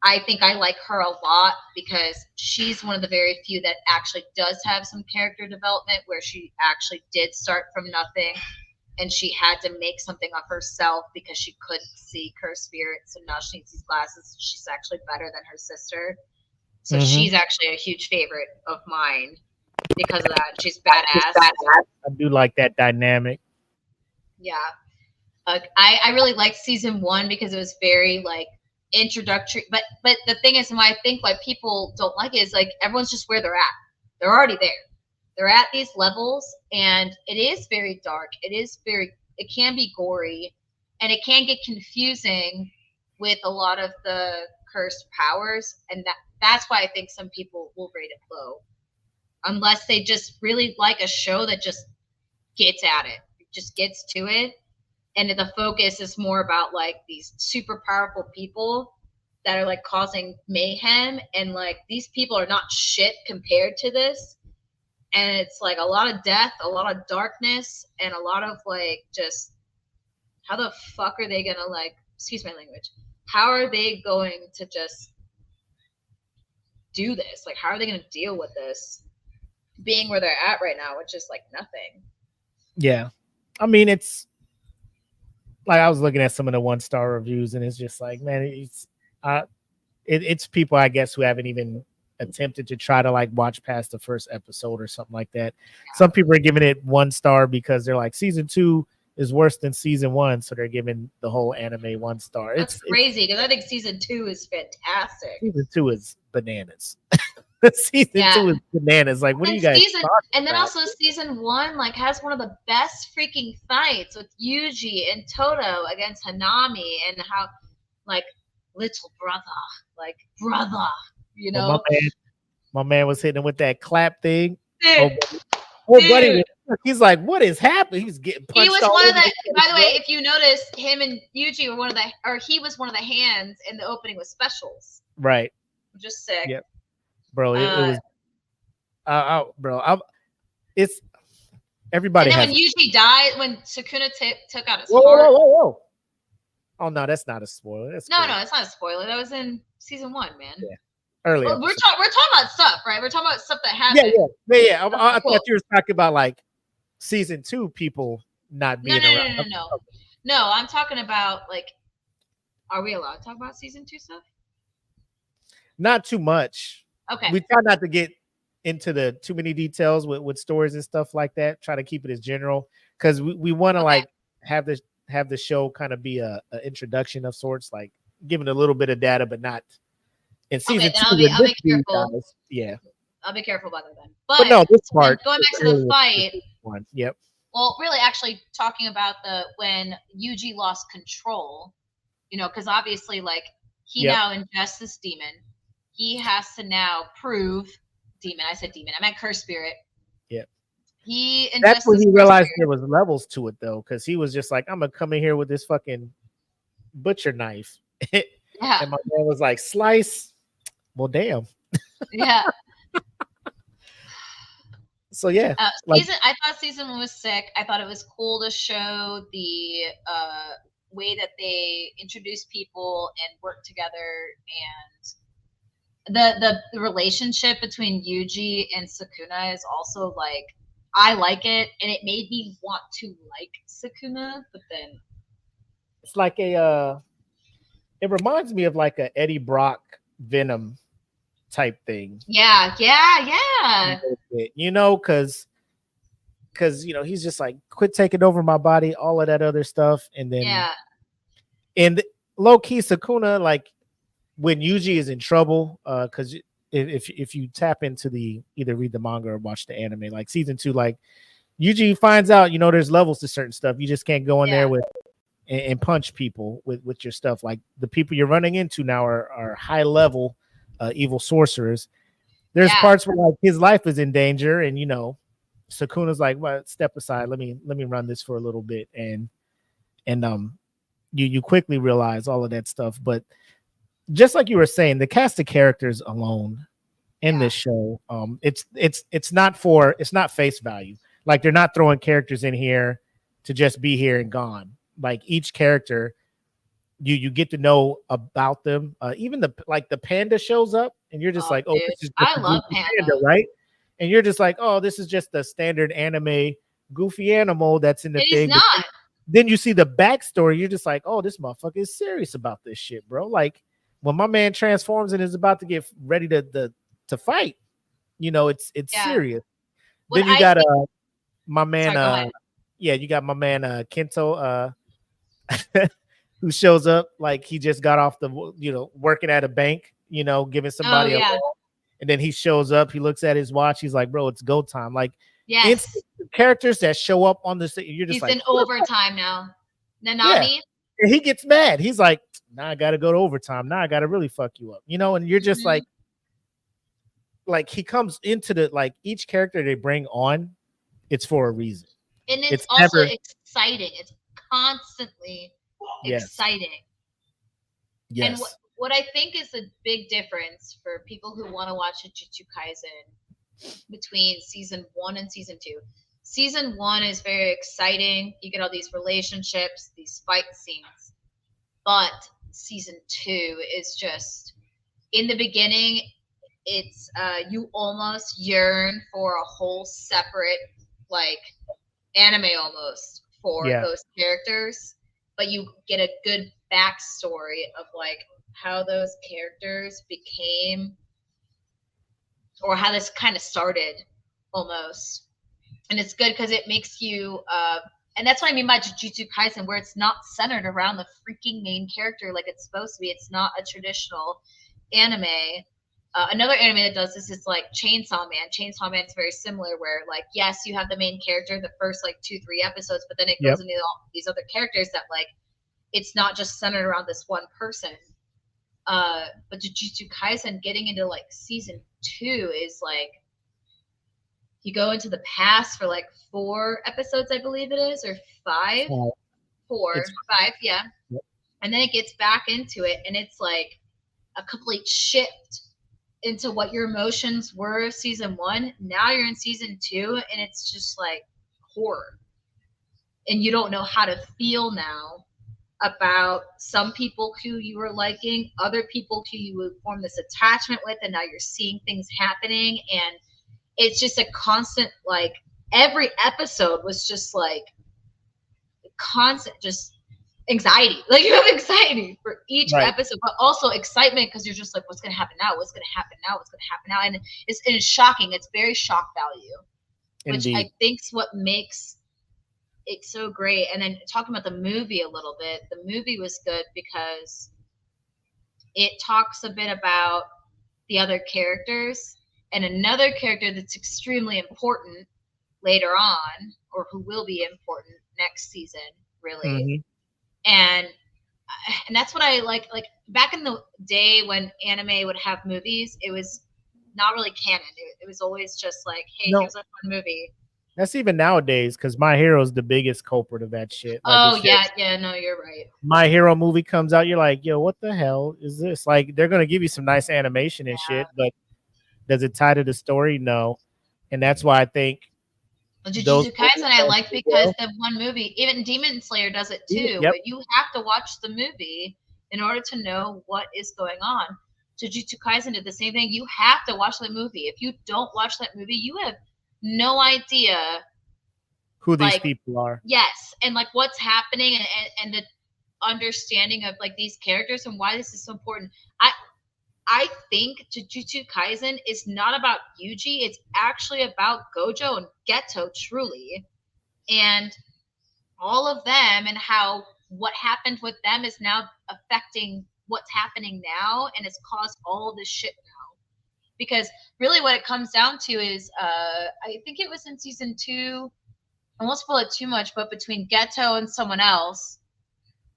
I think I like her a lot because she's one of the very few that actually does have some character development where she actually did start from nothing and she had to make something of herself because she couldn't see cursed spirits. So now she needs these glasses. She's actually better than her sister. So she's actually a huge favorite of mine because of that. She's badass. I do like that dynamic. Yeah. I really liked season 1 because it was very, like, introductory, but the thing is, why I think like people don't like it is like everyone's just where they're at. They're already there. They're at these levels, and it is very dark. It can be gory, and it can get confusing with a lot of the cursed powers, and that's why I think some people will rate it low, unless they just really like a show that just gets at it, just gets to it. And the focus is more about like these super powerful people that are like causing mayhem. And like these people are not shit compared to this. And it's like a lot of death, a lot of darkness, and a lot of like just how the fuck are they going to like, excuse my language, how are they going to just do this? Like, how are they going to deal with this being where they're at right now, which is like nothing. Yeah. I mean, it's, like I was looking at some of the 1-star reviews, and it's just like, man, uh, it's people, I guess, who haven't even attempted to try to like watch past the first episode or something like that. Some people are giving it 1 star because they're like season 2 is worse than season 1, so they're giving the whole anime 1 star. That's It's crazy because I think season 2 is fantastic. season 2 is bananas. season Yeah. 2 is bananas. Like, what do you guys talking and then about? also season 1 like has one of the best freaking fights with Yuji and Toto against Hanami, and how like little brother, like brother, you Well, know. my man was hitting him with that clap thing. Dude, Buddy was, he's like, what is happening? He was getting punched. he was all one of over the. By the way, if you notice, him and Yuji were one of the, or he was one of the hands in the opening with specials. right. Just sick. Yep. Bro, it was. It's everybody. And then has, when Yuji died, when Sukuna took out his whoa, heart. whoa. Oh no, that's not a spoiler. That's No, cool. no, it's not a spoiler. That was in season 1, man. Yeah. Earlier. Well, we're talking about stuff, right? We're talking about stuff that happened. Yeah. I thought you were talking about like season 2 people not being around. No, I'm talking about like, are we allowed to talk about season 2 stuff? Not too much. Okay. We try not to get into the too many details with stories and stuff like that. Try to keep it as general because we want to like have the show kind of be a introduction of sorts, like giving a little bit of data, but not in season 2. I'll be careful. Guys, yeah, I'll be careful about that then. But no, this part going back to the fight. One. Yep. Well, really, actually talking about when Yuji lost control, you know, because obviously, like he now ingests this demon. He has to now prove demon. I said demon. I meant curse spirit. Yeah. That's when he realized there was levels to it, though, because he was just like, "I'm gonna come in here with this fucking butcher knife," and my man was like, "Slice." Well, damn. Yeah. So yeah, I thought season 1 was sick. I thought it was cool to show the way that they introduce people and work together, and the relationship between Yuji and Sukuna is also like, I like it, and it made me want to like Sukuna, but then it's like it reminds me of like a Eddie Brock Venom type thing. Yeah. You know, because you know he's just like, quit taking over my body, all of that other stuff, and then and low key Sukuna, like when Yuji is in trouble, because if you tap into the either read the manga or watch the anime, like season 2, like Yuji finds out, you know, there's levels to certain stuff. You just can't go in there with and punch people with your stuff. Like the people you're running into now are high level evil sorcerers. There's parts where like his life is in danger, and you know, Sukuna's like, well, step aside, let me run this for a little bit, and you quickly realize all of that stuff. But just like you were saying, the cast of characters alone in this show, it's not face value. Like they're not throwing characters in here to just be here and gone. Like each character, you get to know about them. Even the panda shows up, and you're just like, oh, this is I love panda, right? And you're just like, oh, this is just the standard anime goofy animal that's in the thing. He's not. Then you see the backstory, you're just like, oh, this motherfucker is serious about this shit, bro. Like when my man transforms and is about to get ready to fight, you know, it's serious. Then you got my man, you got my man Kento, who shows up like he just got off the, you know, working at a bank, you know, giving somebody a loan. And then he shows up, he looks at his watch, he's like, bro, it's go time. Like characters that show up on the you're just he's in overtime now. Nanami. And he gets mad. He's like, now I gotta go to overtime. Now I gotta really fuck you up. You know, and you're just like he comes into the, like each character they bring on, it's for a reason. And it's also exciting. It's constantly exciting. Yes. And what I think is the big difference for people who want to watch Jujutsu Kaisen between season 1 and season 2. Season 1 is very exciting. You get all these relationships, these fight scenes. But season 2 is just, in the beginning, it's you almost yearn for a whole separate like anime almost for those characters. but you get a good backstory of like how those characters became, or how this kind of started almost. And it's good because it makes you and that's what I mean by Jujutsu Kaisen, where it's not centered around the freaking main character like it's supposed to be. It's not a traditional anime. Another anime that does this is like Chainsaw Man. Chainsaw Man is very similar, where like, yes, you have the main character the first like 2-3 episodes, but then it goes into all these other characters that like it's not just centered around this one person. But Jujutsu Kaisen getting into like season 2 is like, you go into the past for like 4 episodes, I believe it is, or 5. 5, yeah. Yep. And then it gets back into it, and it's like a complete shift into what your emotions were of season 1. Now you're in season 2, and it's just like horror. And you don't know how to feel now about some people who you were liking, other people who you would form this attachment with, and now you're seeing things happening. And it's just a constant, like, every episode was just like constant, just anxiety. Like, you have anxiety for each episode, but also excitement because you're just like, what's going to happen now? What's going to happen now? What's going to happen now? And it's shocking. It's very shock value, which I think's what makes it so great. And then talking about the movie a little bit, the movie was good because it talks a bit about the other characters, and another character that's extremely important later on, or who will be important next season, really. Mm-hmm. And that's what I like back in the day when anime would have movies, it was not really canon. It was always just like, hey, here's a fun movie. That's even nowadays, because My Hero's the biggest culprit of that shit. Like, no, you're right. My Hero movie comes out, you're like, yo, what the hell is this? Like, they're gonna give you some nice animation and shit, but does it tie to the story? No. And that's why I think Jujutsu Kaisen I like because the one movie, even Demon Slayer does it too. Yep. But you have to watch the movie in order to know what is going on. Jujutsu Kaisen did the same thing. You have to watch that movie. If you don't watch that movie, you have no idea who these people are. Yes, and like what's happening, and the understanding of like these characters and why this is so important. I think Jujutsu Kaisen is not about Yuji. It's actually about Gojo and Geto, truly. And all of them, and how what happened with them is now affecting what's happening now, and it's caused all this shit now. Because really what it comes down to is, I think it was in season 2, I won't spoil it too much, but between Geto and someone else,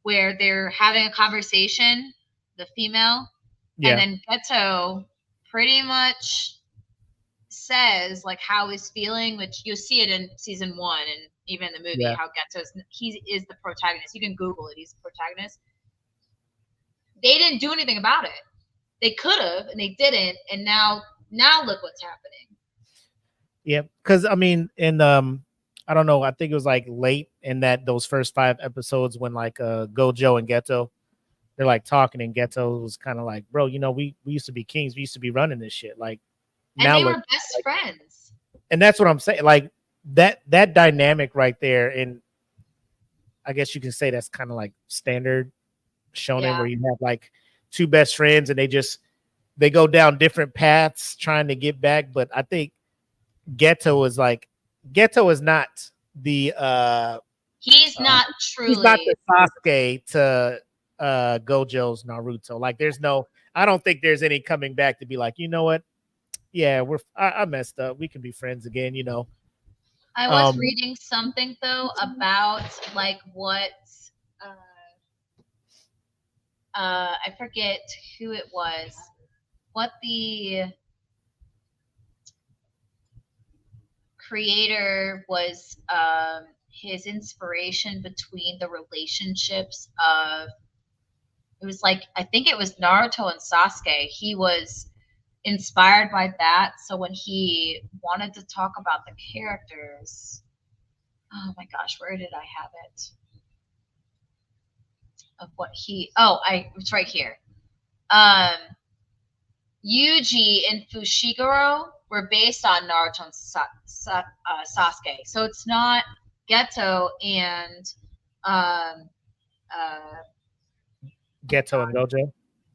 where they're having a conversation, the female, and then Geto pretty much says like how he's feeling, which you'll see it in season 1 and even in the movie, how he is the protagonist. You can Google it. He's the protagonist. They didn't do anything about it. They could have, and they didn't. And now look what's happening. Yeah, because I mean, in I don't know, I think it was like late in those first 5 episodes when like Gojo and Geto, they're like talking, and Geto was kind of like, bro, you know, we used to be kings. We used to be running this shit. Like, and now they were best friends. And that's what I'm saying. Like that dynamic right there. And I guess you can say that's kind of like standard shonen, where you have like 2 best friends and they go down different paths trying to get back. But I think Geto is not the he's not the Sasuke to Gojo's Naruto. Like, I don't think there's any coming back to be like, you know what? Yeah, I messed up. We can be friends again, you know. I was reading something though about like what I forget who it was, what the creator was, his inspiration between the relationships of, it was like, I think it was Naruto and Sasuke. He was inspired by that. So when he wanted to talk about the characters, oh my gosh, where did I have it? Of what it's right here. Yuji and Fushiguro were based on Naruto and Sasuke. So it's not Geto and Geto and Gojo.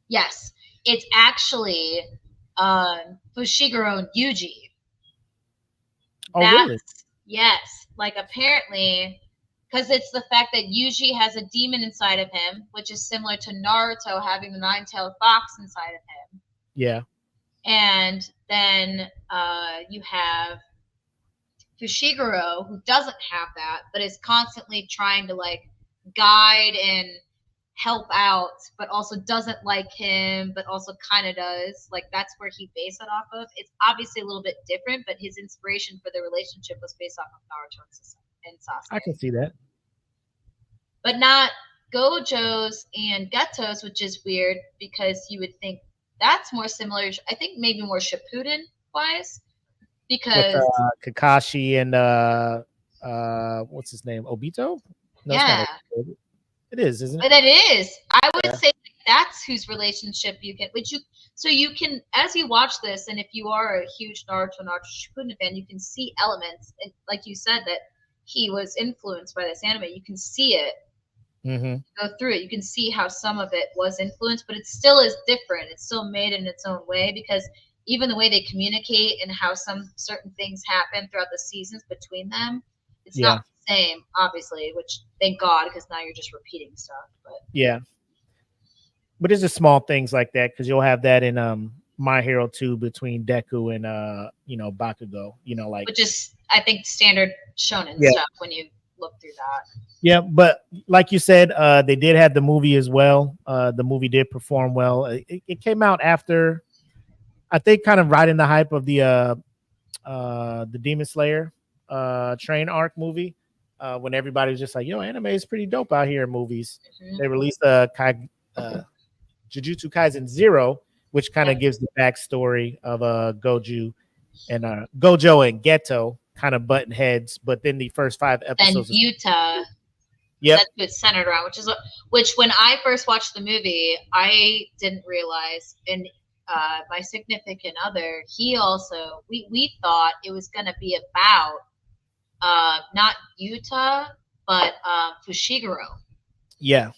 Yes, it's actually Fushiguro and Yuji. Oh, really? Yes, like apparently, because it's the fact that Yuji has a demon inside of him, which is similar to Naruto having the nine-tailed fox inside of him. Yeah. And then you have Fushiguro, who doesn't have that, but is constantly trying to like guide and help out, but also doesn't like him, but also kind of does. Like that's where he based it off of. It's obviously a little bit different, but his inspiration for the relationship was based off of Naruto and Sasuke. I can see that. But not Gojo's and Geto's, which is weird because you would think that's more similar. I think maybe more Shippuden wise, because with Kakashi and what's his name, Obito? No, yeah, it's not Obito. It is, isn't it? But it is. I would say that's whose relationship you can, so you can, as you watch this, and if you are a huge Naruto Shippuden fan, you can see elements, and like you said, that he was influenced by this anime. You can see it. Go through it. You can see how some of it was influenced, but it still is different. It's still made in its own way because even the way they communicate and how some certain things happen throughout the seasons between them, it's not the same, obviously, which thank God, because now you're just repeating stuff. But yeah, but it's just small things like that because you'll have that in My Hero 2 between Deku and Bakugo, like, which is I think standard shonen stuff when you look through that. Yeah, but like you said, they did have the movie as well. The movie did perform well. It came out after, I think, kind of riding the hype of the Demon Slayer train arc movie, when everybody was just like, "Yo, anime is pretty dope out here in movies." They released Jujutsu Kaisen 0, which kind of gives the backstory of Gojo and Geto kind of button heads, but then the first 5 episodes. Then Utah. Yep. That's what it's centered around, which when I first watched the movie, I didn't realize. And my significant other, he also, we thought it was going to be about not Utah, but Fushiguro. Yeah.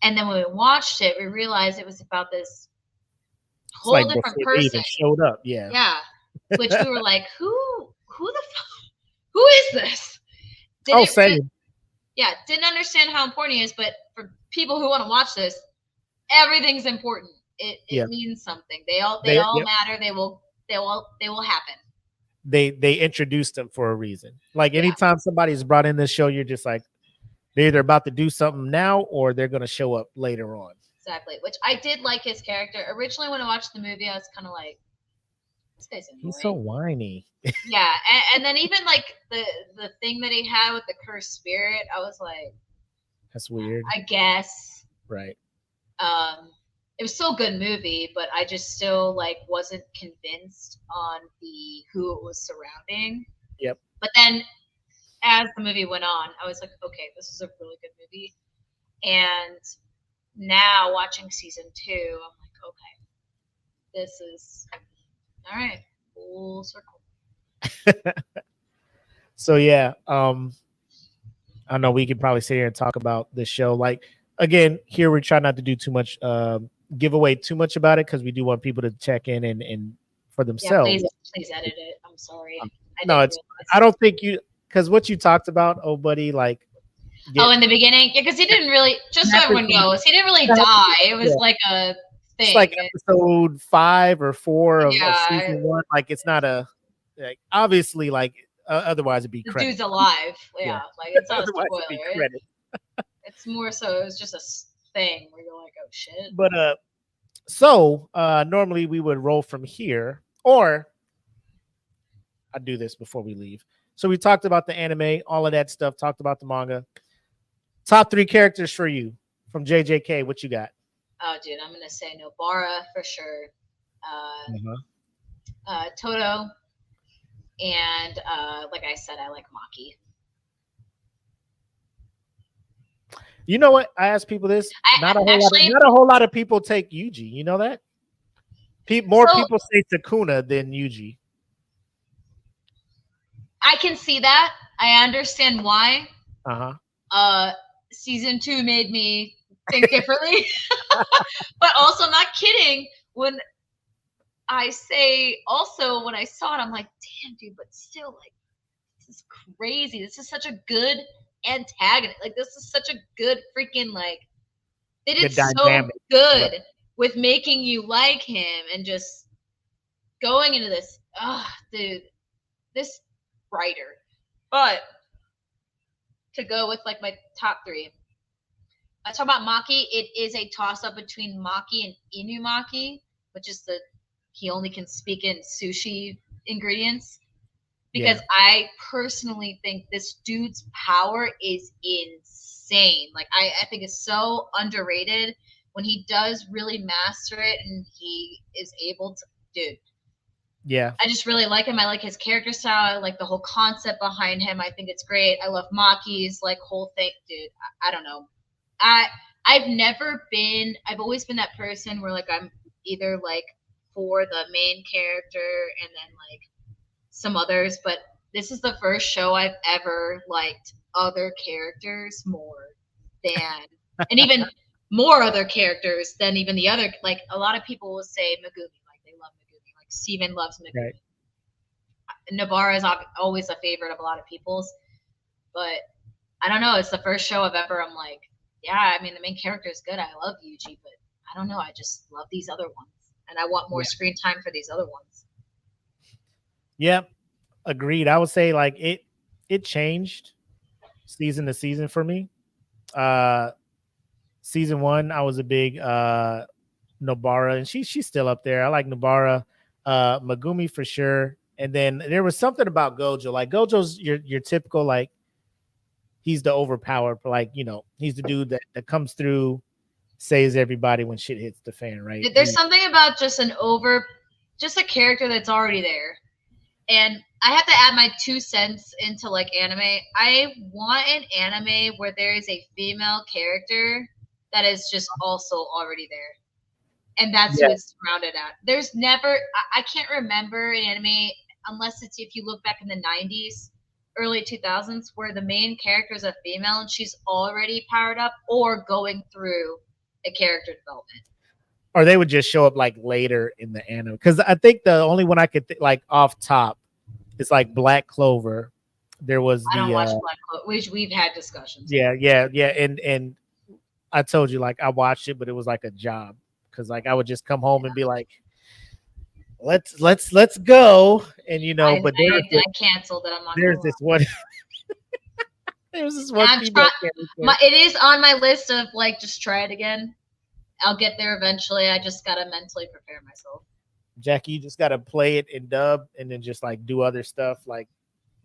And then when we watched it, we realized it was about this whole different person. They even showed up. Yeah. Yeah. Which we were like, who the fuck? Who is this? Same. Yeah, didn't understand how important he is, but for people who want to watch this, everything's important. It means something. They all matter. They will happen. They introduced them for a reason. Like anytime somebody's brought in this show, you're just like, they're either about to do something now or they're going to show up later on. Exactly. Which I did like his character. Originally, when I watched the movie, I was kind of like, this guy's annoying. He's so whiny. Yeah, and then even like the thing that he had with the cursed spirit, I was like, that's weird. I guess. Right. It was still a good movie, but I just still like wasn't convinced on who it was surrounding. Yep. But then as the movie went on, I was like, okay, this is a really good movie. And now watching season 2, I'm like, okay, this is all right, full circle. So yeah, I know we could probably sit here and talk about this show. Like, again, here we try not to do too much, give away too much about it because we do want people to check in and for themselves. Yeah, please edit it. I'm sorry. I don't think you, because what you talked about, oh buddy, like. In the beginning, yeah, because he didn't really. Just so everyone knows, he didn't really die. It was like a thing. It's like episode 5 or 4 of season 1. Like, it's not like, obviously, like, otherwise it'd be the credit. Dude's alive. Yeah, like it's not a spoiler. It's more so it was just a thing where you're like, oh shit. But so normally we would roll from here, or I do this before we leave. So we talked about the anime, all of that stuff. Talked about the manga. Top 3 characters for you from JJK. What you got? Oh, dude, I'm gonna say Nobara for sure. Toto, and like I said, I like Maki. You know what? I ask people this. Not a whole lot of people take Yuji. You know that? More people say Takuna than Yuji. I can see that. I understand why. Season 2 made me think differently. But also, I'm not kidding. When I say also, when I saw it, I'm like, damn, dude, but still, like, this is crazy. This is such a good antagonist. Like, this is such a good freaking, like, they did so dynamic. good Right. with making you like him and just going into this. Dude, this writer. But to go with like my top three, I talk about Maki. It is a toss up between Maki and Inumaki, which is he only can speak in sushi ingredients. Because I personally think this dude's power is insane. Like I think it's so underrated when he does really master it and he is able to, dude. Yeah. I just really like him. I like his character style. I like the whole concept behind him. I think it's great. I love Maki's like whole thing, dude. I don't know. I've always been that person where like I'm either like for the main character and then like some others, but this is the first show I've ever liked other characters more than, and even more other characters than even the other. Like a lot of people will say Megumi, like they love Megumi, like Steven loves Megumi. Right. Nobara is always a favorite of a lot of people's, but I don't know. It's the first show I've ever. I'm like, yeah. I mean, the main character is good. I love Yuji, but I don't know. I just love these other ones, and I want more screen time for these other ones. Yep. Agreed. I would say like it changed season to season for me. Season 1, I was a big Nobara, and she's still up there. I like Nobara, Megumi for sure. And then there was something about Gojo. Like Gojo's your typical like he's the overpowered, like he's the dude that comes through, saves everybody when shit hits the fan, right? There's something about just a character that's already there. And I have to add my 2 cents into like anime. I want an anime where there is a female character that is just also already there. And that's who it's surrounded at. There's never, I can't remember an anime, unless it's if you look back in the 90s, early 2000s, where the main character is a female and she's already powered up or going through a character development. Or they would just show up like later in the anime. Because I think the only one I could like off top is like Black Clover. There was I don't watch Black Clover, which we've had discussions. Yeah. And I told you like I watched it, but it was like a job because like I would just come home and be like, let's go, and but I canceled it. I'm not. There's this one. There's this one. It is on my list of like just try it again. I'll get there eventually. I just gotta mentally prepare myself. Jackie, you just gotta play it in dub and then just like do other stuff, like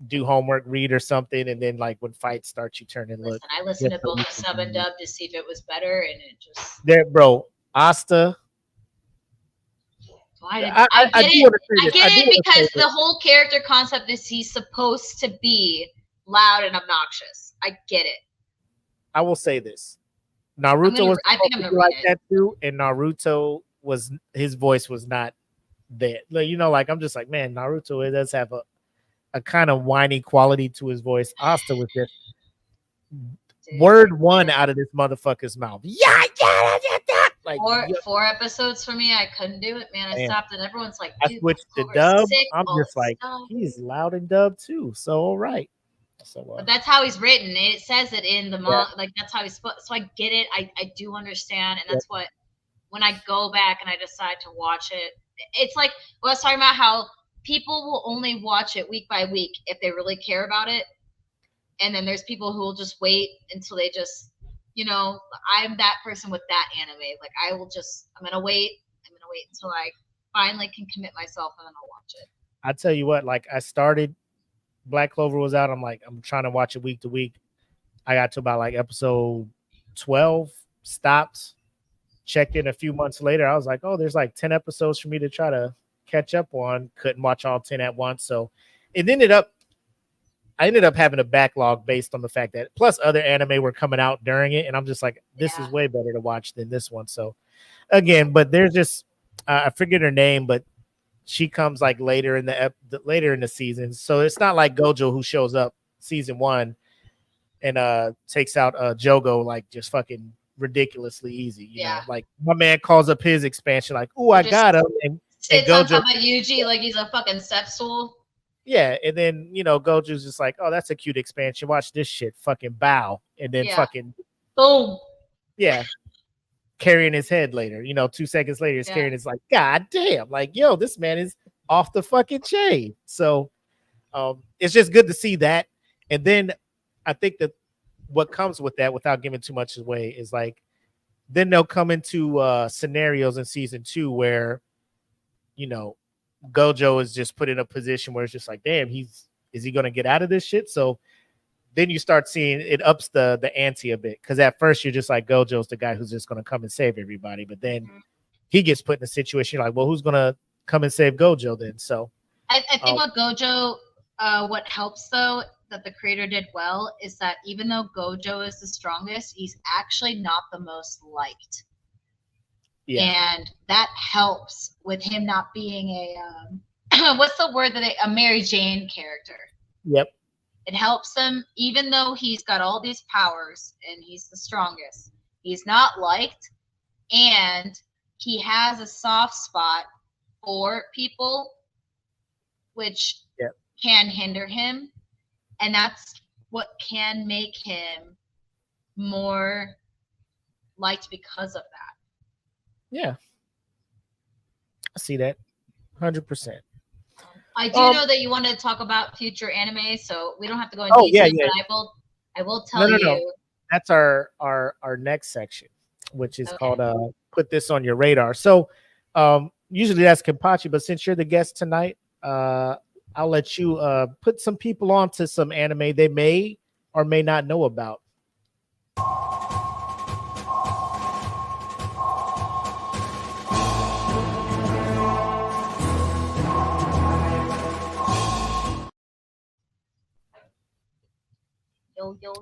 do homework, read or something, and then like when fights start, you turn and look. I listened to both sub and dub to see if it was better, and it just there, bro. Asta. I get it because the whole character concept is he's supposed to be loud and obnoxious. I get it. I will say this. Naruto was like that too, and Naruto was his voice was not that. Like I'm just like, man, Naruto does have a kind of whiny quality to his voice. Asta was just word one out of this motherfucker's mouth. Yeah. Like 4 episodes for me, I couldn't do it, man. I stopped, and everyone's like, I switched to dub. I'm just like, he's loud in dub too. So all right. So, but that's how he's written. It says it in the manga. Like that's how he's so I get it. I do understand, and that's what when I go back and I decide to watch it, it's like I was talking about how people will only watch it week by week if they really care about it, and then there's people who will just wait until they just I'm that person with that anime. Like I'm gonna wait until I finally can commit myself, and then I'll watch it. I tell you what, like I started. Black Clover was out. I'm like, I'm trying to watch it week to week. I got to about like episode 12, stopped, checked in a few months later. I was like, oh, there's like 10 episodes for me to try to catch up on. Couldn't watch all 10 at once. So I ended up having a backlog based on the fact that plus other anime were coming out during it. And I'm just like, this is way better to watch than this one. So again, but there's just, I forget her name, but she comes like later in the season, so it's not like Gojo who shows up season 1 and takes out Jogo like just fucking ridiculously easy. You know, Yeah. like my man calls up his expansion, like, "Oh, I Just got him," and Sits on Gojo, top of Yuji like he's a fucking step stool. yeah, and then Gojo's just like, "Oh, that's a cute expansion. Watch this shit, fucking bow," and then Yeah. fucking Boom. yeah, carrying his head later. 2 seconds later, he's carrying his like, God damn, like, yo, this man is off the fucking chain. So it's just good to see that. And then I think that what comes with that, without giving too much away, is like then they'll come into scenarios in season 2 where Gojo is just put in a position where it's just like, damn, is he gonna get out of this shit? So then you start seeing it ups the ante a bit, because at first you're just like, Gojo's the guy who's just gonna come and save everybody, but then he gets put in a situation like, well, who's gonna come and save Gojo then? So I think what Gojo, what helps though that the creator did well is that even though Gojo is the strongest, he's actually not the most liked. Yeah. And that helps with him not being a what's the word that a Mary Jane character. Yep. It helps him, even though he's got all these powers and he's the strongest. He's not liked, and he has a soft spot for people, which can hinder him, and that's what can make him more liked because of that. Yeah, I see that 100%. I do know that you want to talk about future anime, so we don't have to go into detail. Yeah. But I will tell you. No. That's our next section, which is called "Put This on Your Radar." So usually that's Kenpachi, but since you're the guest tonight, I'll let you put some people onto some anime they may or may not know about.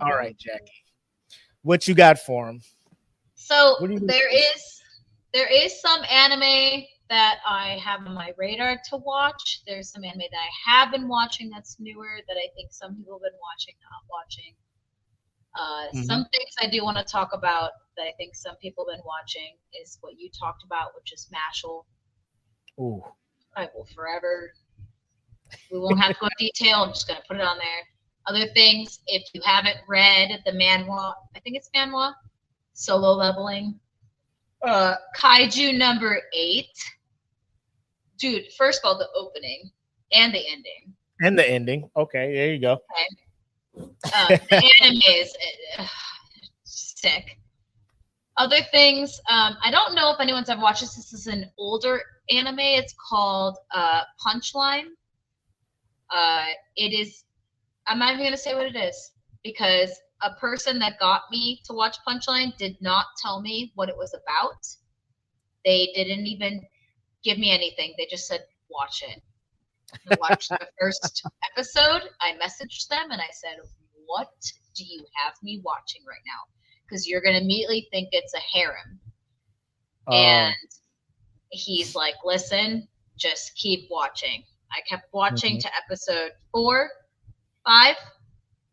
All right, Jackie, what you got for him? So there is some anime that I have on my radar to watch. There's some anime that I have been watching that's newer that I think some people have been watching, not watching. Some things I do want to talk about that I think some people have been watching is what you talked about, which is Mashal. Ooh. I will forever. We won't have to go into detail. I'm just going to put it on there. Other things, if you haven't read the manhwa, I think it's manhwa, Solo Leveling, Kaiju number 8. Dude, first of all, the opening and the ending. And the ending. Okay, there you go. Okay. The anime is sick. Other things, I don't know if anyone's ever watched this. This is an older anime. It's called Punchline. It is. I'm not even going to say what it is, because a person that got me to watch Punchline did not tell me what it was about. They didn't even give me anything. They just said, watch it. I watched the first episode. I messaged them and I said, what do you have me watching right now? Because you're going to immediately think it's a harem. And he's like, listen, just keep watching. I kept watching to episode 4, 5,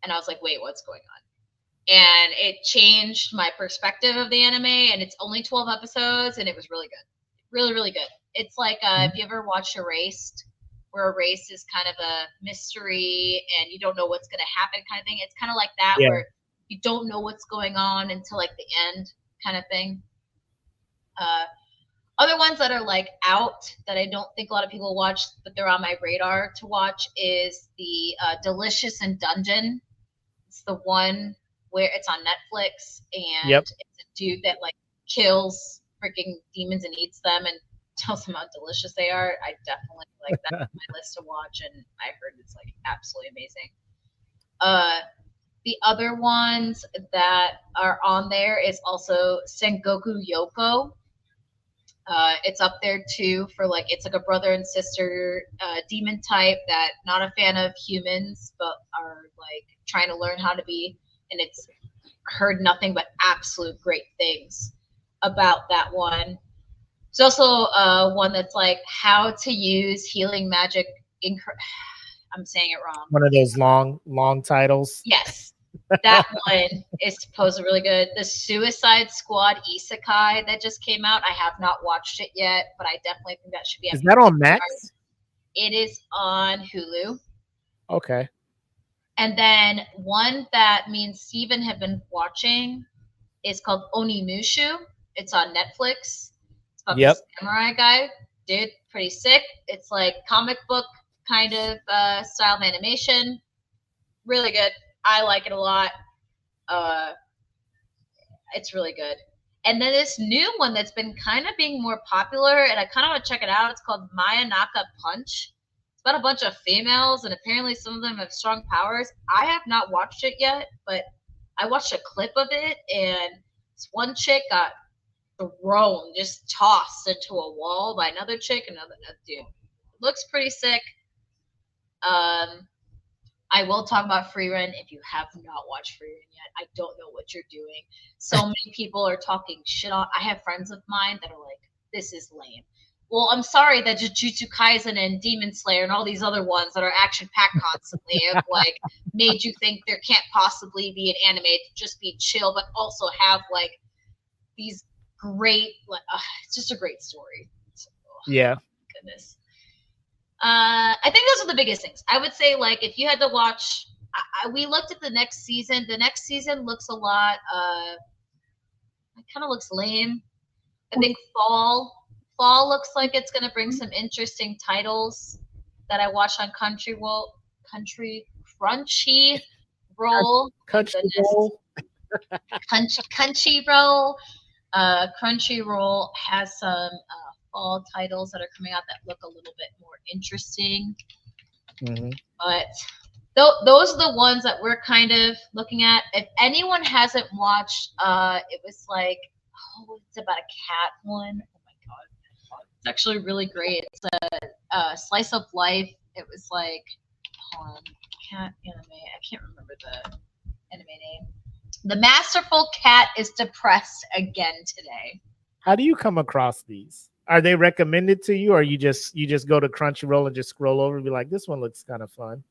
and I was like, wait, what's going on? And it changed my perspective of the anime, and it's only 12 episodes, and it was really good. Really, really good. It's like, if you ever watched Erased, where Erased is kind of a mystery, and you don't know what's going to happen kind of thing. It's kind of like that, where you don't know what's going on until, like, the end kind of thing. Other ones that are like out that I don't think a lot of people watch, but they're on my radar to watch is the Delicious in Dungeon. It's the one where it's on Netflix, and it's a dude that like kills freaking demons and eats them and tells them how delicious they are. I definitely like that on my list to watch, and I heard it's like absolutely amazing. The other ones that are on there is also Sengoku Yoko. It's up there too for like, it's like a brother and sister demon type that not a fan of humans, but are like trying to learn how to be. And it's heard nothing but absolute great things about that one. There's also one that's like how to use healing magic. I'm saying it wrong. One of those long titles. Yes. That one is supposed to be really good. The Suicide Squad Isekai that just came out, I have not watched it yet, but I definitely think that should be. Is that on Max? It is on Hulu. Okay. And then one that me and Steven have been watching is called Onimushu. It's on Netflix. It's about the samurai guy. Dude, pretty sick. It's like comic book kind of style of animation. Really good. I like it a lot. It's really good. And then this new one that's been kind of being more popular, and I kind of want to check it out. It's called Mayanaka Punch. It's about a bunch of females, and apparently some of them have strong powers. I have not watched it yet, but I watched a clip of it, and this one chick got thrown, just tossed into a wall by another chick. Dude, it looks pretty sick. I will talk about Free Run. If you have not watched Free Run yet, I don't know what you're doing. So many people are talking shit on. I have friends of mine that are like, "This is lame." Well, I'm sorry that Jujutsu Kaisen and Demon Slayer and all these other ones that are action packed constantly have like made you think there can't possibly be an anime to just be chill, but also have like these great. It's just a great story. So, yeah. Goodness. I think those are the biggest things. I would say, like, if you had to watch, we looked at the next season. The next season looks a lot. It kind of looks lame. I think fall looks like it's going to bring some interesting titles that I watched on Crunchyroll. Crunchyroll has some fall titles that are coming out that look a little bit more interesting. Mm-hmm. But those are the ones that we're kind of looking at. If anyone hasn't watched, it was like, it's about a cat one. Oh my god, it's actually really great. It's a slice of life. It was like, cat anime. I can't remember the anime name. The masterful cat is depressed again today. How do you come across these? Are they recommended to you, or you just go to Crunchyroll and just scroll over and be like, this one looks kind of fun?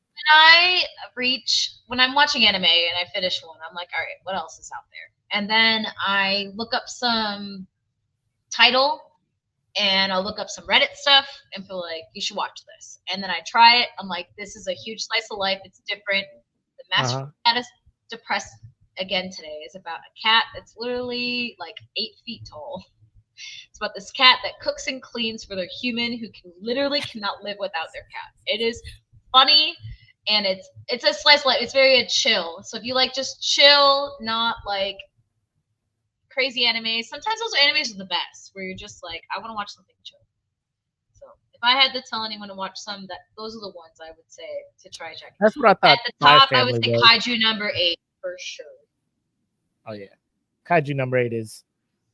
When I'm watching anime and I finish one, I'm like, all right, what else is out there? And then I look up some title and I'll look up some Reddit stuff and feel like you should watch this. And then I try it. I'm like, this is a huge slice of life. It's different. The master cat is depressed again today. Is about a cat that's literally like 8 feet tall. It's about this cat that cooks and cleans for their human who cannot live without their cat. It is funny, and it's a slice of life. It's very chill. So if you like just chill, not like crazy anime, sometimes those animes are the best, where you're just like, I want to watch something chill. So if I had to tell anyone to watch some, those are the ones I would say to try checking. That's what I thought. At the top, I would say Kaiju number 8 for sure. Oh yeah, Kaiju number 8 is.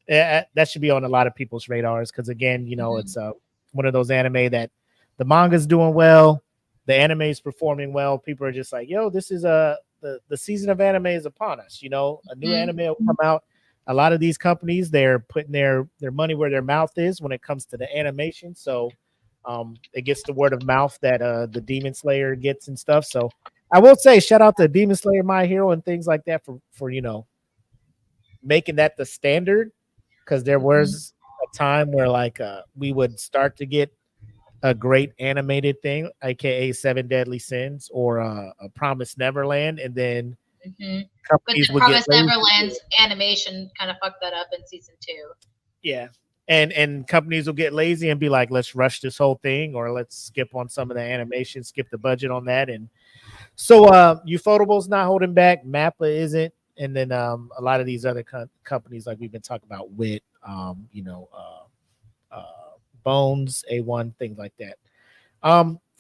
That should be on a lot of people's radars because, again, it's one of those anime that the manga's doing well, the anime is performing well. People are just like, yo, this is the season of anime is upon us. A new anime will come out. A lot of these companies, they're putting their money where their mouth is when it comes to the animation. So it gets the word of mouth that the Demon Slayer gets and stuff. So I will say, shout out to Demon Slayer, My Hero, and things like that for making that the standard. Because there was a time where we would start to get a great animated thing, aka 7 Deadly Sins or a Promised Neverland, and then companies would Promised Neverland's animation kind of fucked that up in season 2. Yeah, and companies will get lazy and be like, let's rush this whole thing, or let's skip on some of the animation, skip the budget on that, and so Ufotable's not holding back, Mappa isn't. And then a lot of these other companies, like we've been talking about, Wit, Bones, A1, things like that.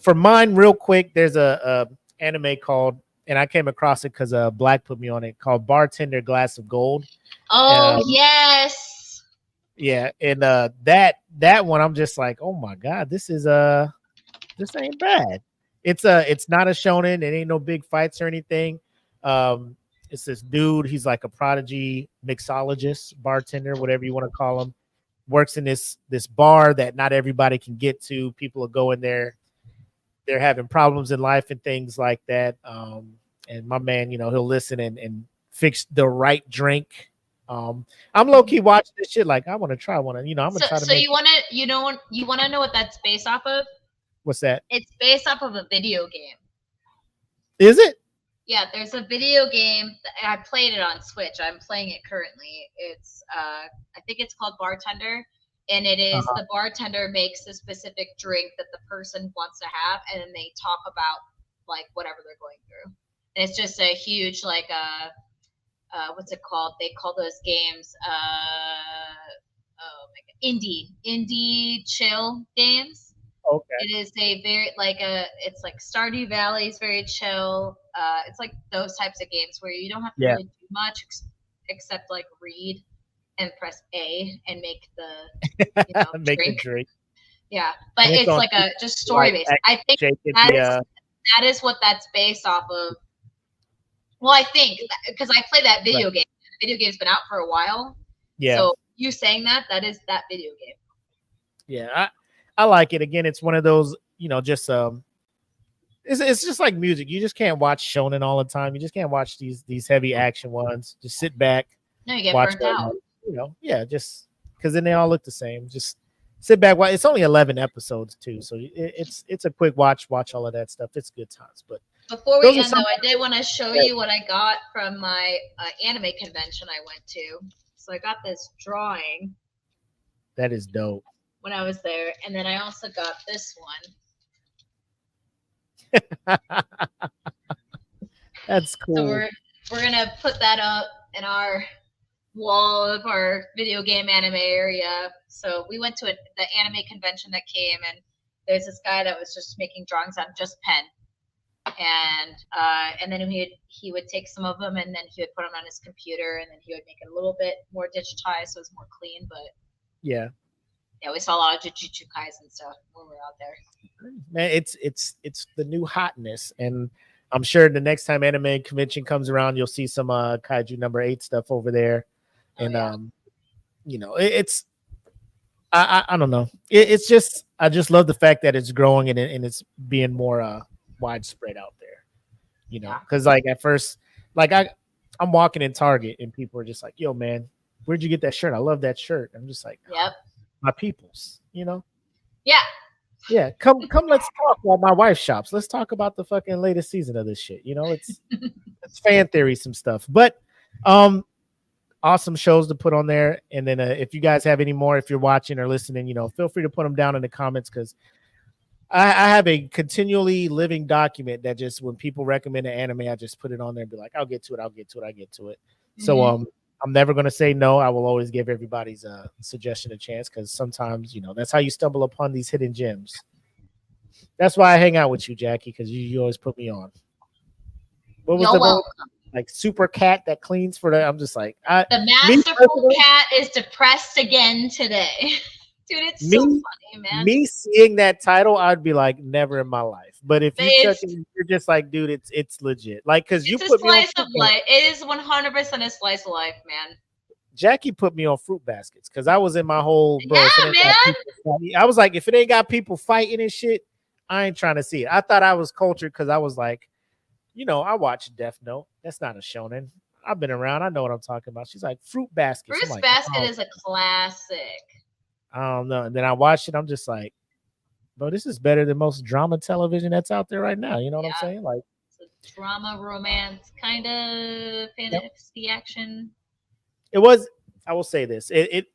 For mine, real quick, there's a anime called, and I came across it because Black put me on it, called Bartender Glass of Gold. Oh, yes. Yeah, and that one, I'm just like, oh my god, this ain't bad. It's not a shonen. It ain't no big fights or anything. It's this dude. He's like a prodigy mixologist, bartender, whatever you want to call him. Works in this bar that not everybody can get to. People are going there. They're having problems in life and things like that. and my man, he'll listen and fix the right drink. I'm low key watching this shit. Like I want to try one. I'm gonna try to So make. you wanna know what that's based off of? What's that? It's based off of a video game. Is it? Yeah, there's a video game. I played it on Switch. I'm playing it currently. It's I think it's called Bartender, and it is the bartender makes a specific drink that the person wants to have, and then they talk about like whatever they're going through. And it's just a huge like what's it called? They call those games oh my god, indie chill games. Okay. It is a very it's like Stardew Valley is very chill. It's like those types of games where you don't have to really do much except like read and press A and make the make drink. the drink. Yeah, but it's like a just story based. I think that is what that's based off of. Well, I think because I play that video game. The video game's been out for a while. Yeah. So you saying that is that video game. Yeah, I like it. Again, it's one of those, just it's just like music. You just can't watch shonen all the time. You just can't watch these heavy action ones. Just sit back. No, you get burnt out. Just because then they all look the same. Just sit back. It's only 11 episodes too, so it's a quick watch. Watch all of that stuff. It's good times. But before we end, though, I did want to show you what I got from my anime convention I went to. So I got this drawing. That is dope. When I was there, and then I also got this one. That's cool. So we're gonna put that up in our wall of our video game anime area. So we went to the anime convention that came, and there's this guy that was just making drawings on just pen, and then he would take some of them and then he would put them on his computer, and then he would make it a little bit more digitized so it was more clean. But yeah, we saw a lot of Jujutsu Kaisen stuff when we were out there. Man, it's the new hotness, and I'm sure the next time anime convention comes around, you'll see some Kaiju number 8 stuff over there, and it's I don't know, it's just I just love the fact that it's growing and it's being more widespread out there, because like at first, like I'm walking in Target and people are just like, "Yo, man, where'd you get that shirt? I love that shirt." I'm just like, "Yep. My peoples, Yeah, come let's talk while my wife shops. Let's talk about the fucking latest season of this shit. It's it's fan theory, some stuff, but awesome shows to put on there. And then if you guys have any more, if you're watching or listening, feel free to put them down in the comments, because I have a continually living document that just when people recommend an anime, I just put it on there and be like, I'll get to it. Mm-hmm. So I'm never going to say no. I will always give everybody's suggestion a chance, because sometimes, that's how you stumble upon these hidden gems. That's why I hang out with you, Jackie, because you always put me on. What was one? Like Super Cat that cleans for that? I'm just like, the masterful cat is depressed again today. Dude, it's so funny, man. Me seeing that title, I'd be like, never in my life. But if you're just like, dude, it's legit. Like, because you put me on slice of life. It is 100% a slice of life, man. Jackie put me on fruit baskets because I was in my whole. Yeah, man. I was like, if it ain't got people fighting and shit, I ain't trying to see it. I thought I was cultured because I was like, I watched Death Note. That's not a shonen. I've been around. I know what I'm talking about. She's like, fruit baskets. Fruit basket is a classic. I don't know. And then I watched it. I'm just like, bro, this is better than most drama television that's out there right now. You know what I'm saying? Like, it's a drama, romance, kind of fantasy action. It was. I will say this. It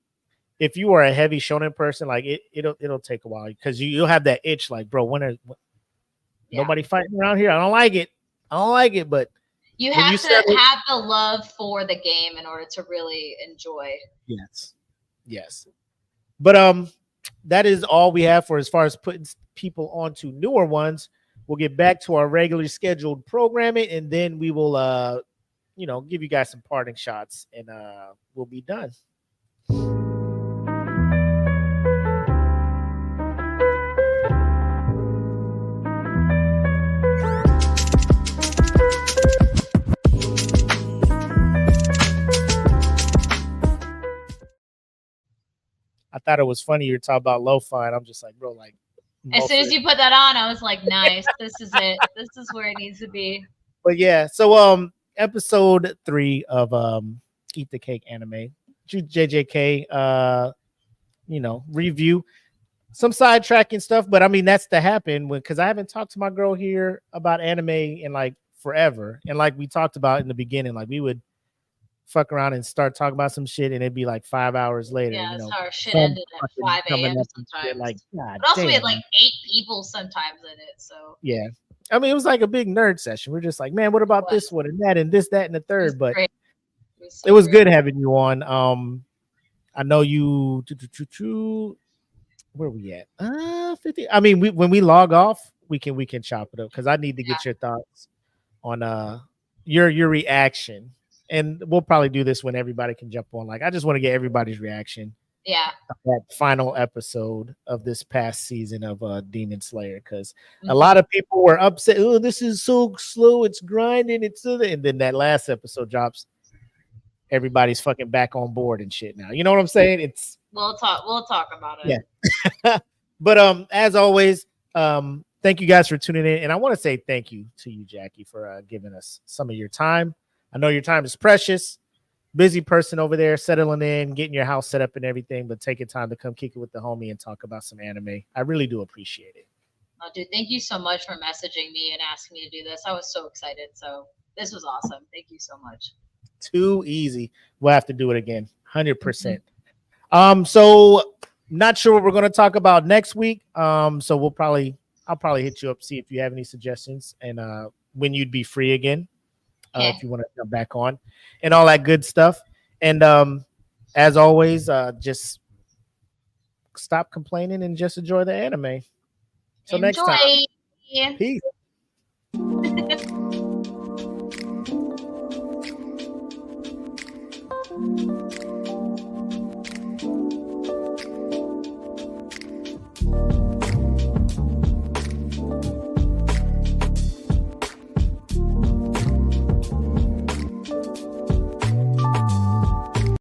if you are a heavy shonen person, like it'll take a while because you'll have that itch. Like, bro, nobody fighting around here? I don't like it. But you have to have the love for the game in order to really enjoy. Yes. But that is all we have for as far as putting people onto newer ones. We'll get back to our regularly scheduled programming, and then we will give you guys some parting shots, and we'll be done. I thought it was funny you were talking about lo-fi, and I'm just like, bro, like. As soon as you put that on, I was like, nice. This is it. This is where it needs to be. But yeah, so episode 3 of Eat the Cake anime, JJK, review. Some sidetracking stuff, but I mean that's to happen because I haven't talked to my girl here about anime in like forever. And like we talked about in the beginning, like we would fuck around and start talking about some shit, and it'd be like 5 hours later. Yeah, that's how our shit sun ended at fucking 5 coming a.m. up and shit, sometimes. like, God But also, we had damn. like 8 people sometimes in it. So Yeah, I mean it was like a big nerd session. We're just like, man, what about this one and that and this, that, and the it was third? But great. it was So good having you on. I know you. Where we at? 50. I mean, when we log off, we can chop it up because I need to get your thoughts on your reaction, and we'll probably do this when everybody can jump on. Like, I just want to get everybody's reaction. Yeah. That final episode of this past season of Demon Slayer, because a lot of people were upset. Oh, this is so slow. It's grinding. And then that last episode drops. Everybody's fucking back on board and shit now. You know what I'm saying? We'll talk about it. Yeah. But as always, thank you guys for tuning in. And I want to say thank you to you, Jackie, for giving us some of your time. I know your time is precious. Busy person over there, settling in, getting your house set up and everything, but taking time to come kick it with the homie and talk about some anime. I really do appreciate it. Oh, dude, thank you so much for messaging me and asking me to do this. I was so excited. So this was awesome. Thank you so much. Too easy. We'll have to do it again. 100%. So not sure what we're going to talk about next week. So I'll probably hit you up, see if you have any suggestions and when you'd be free again. If you want to come back on and all that good stuff. And as always, just stop complaining and just enjoy the anime. So next time. Peace.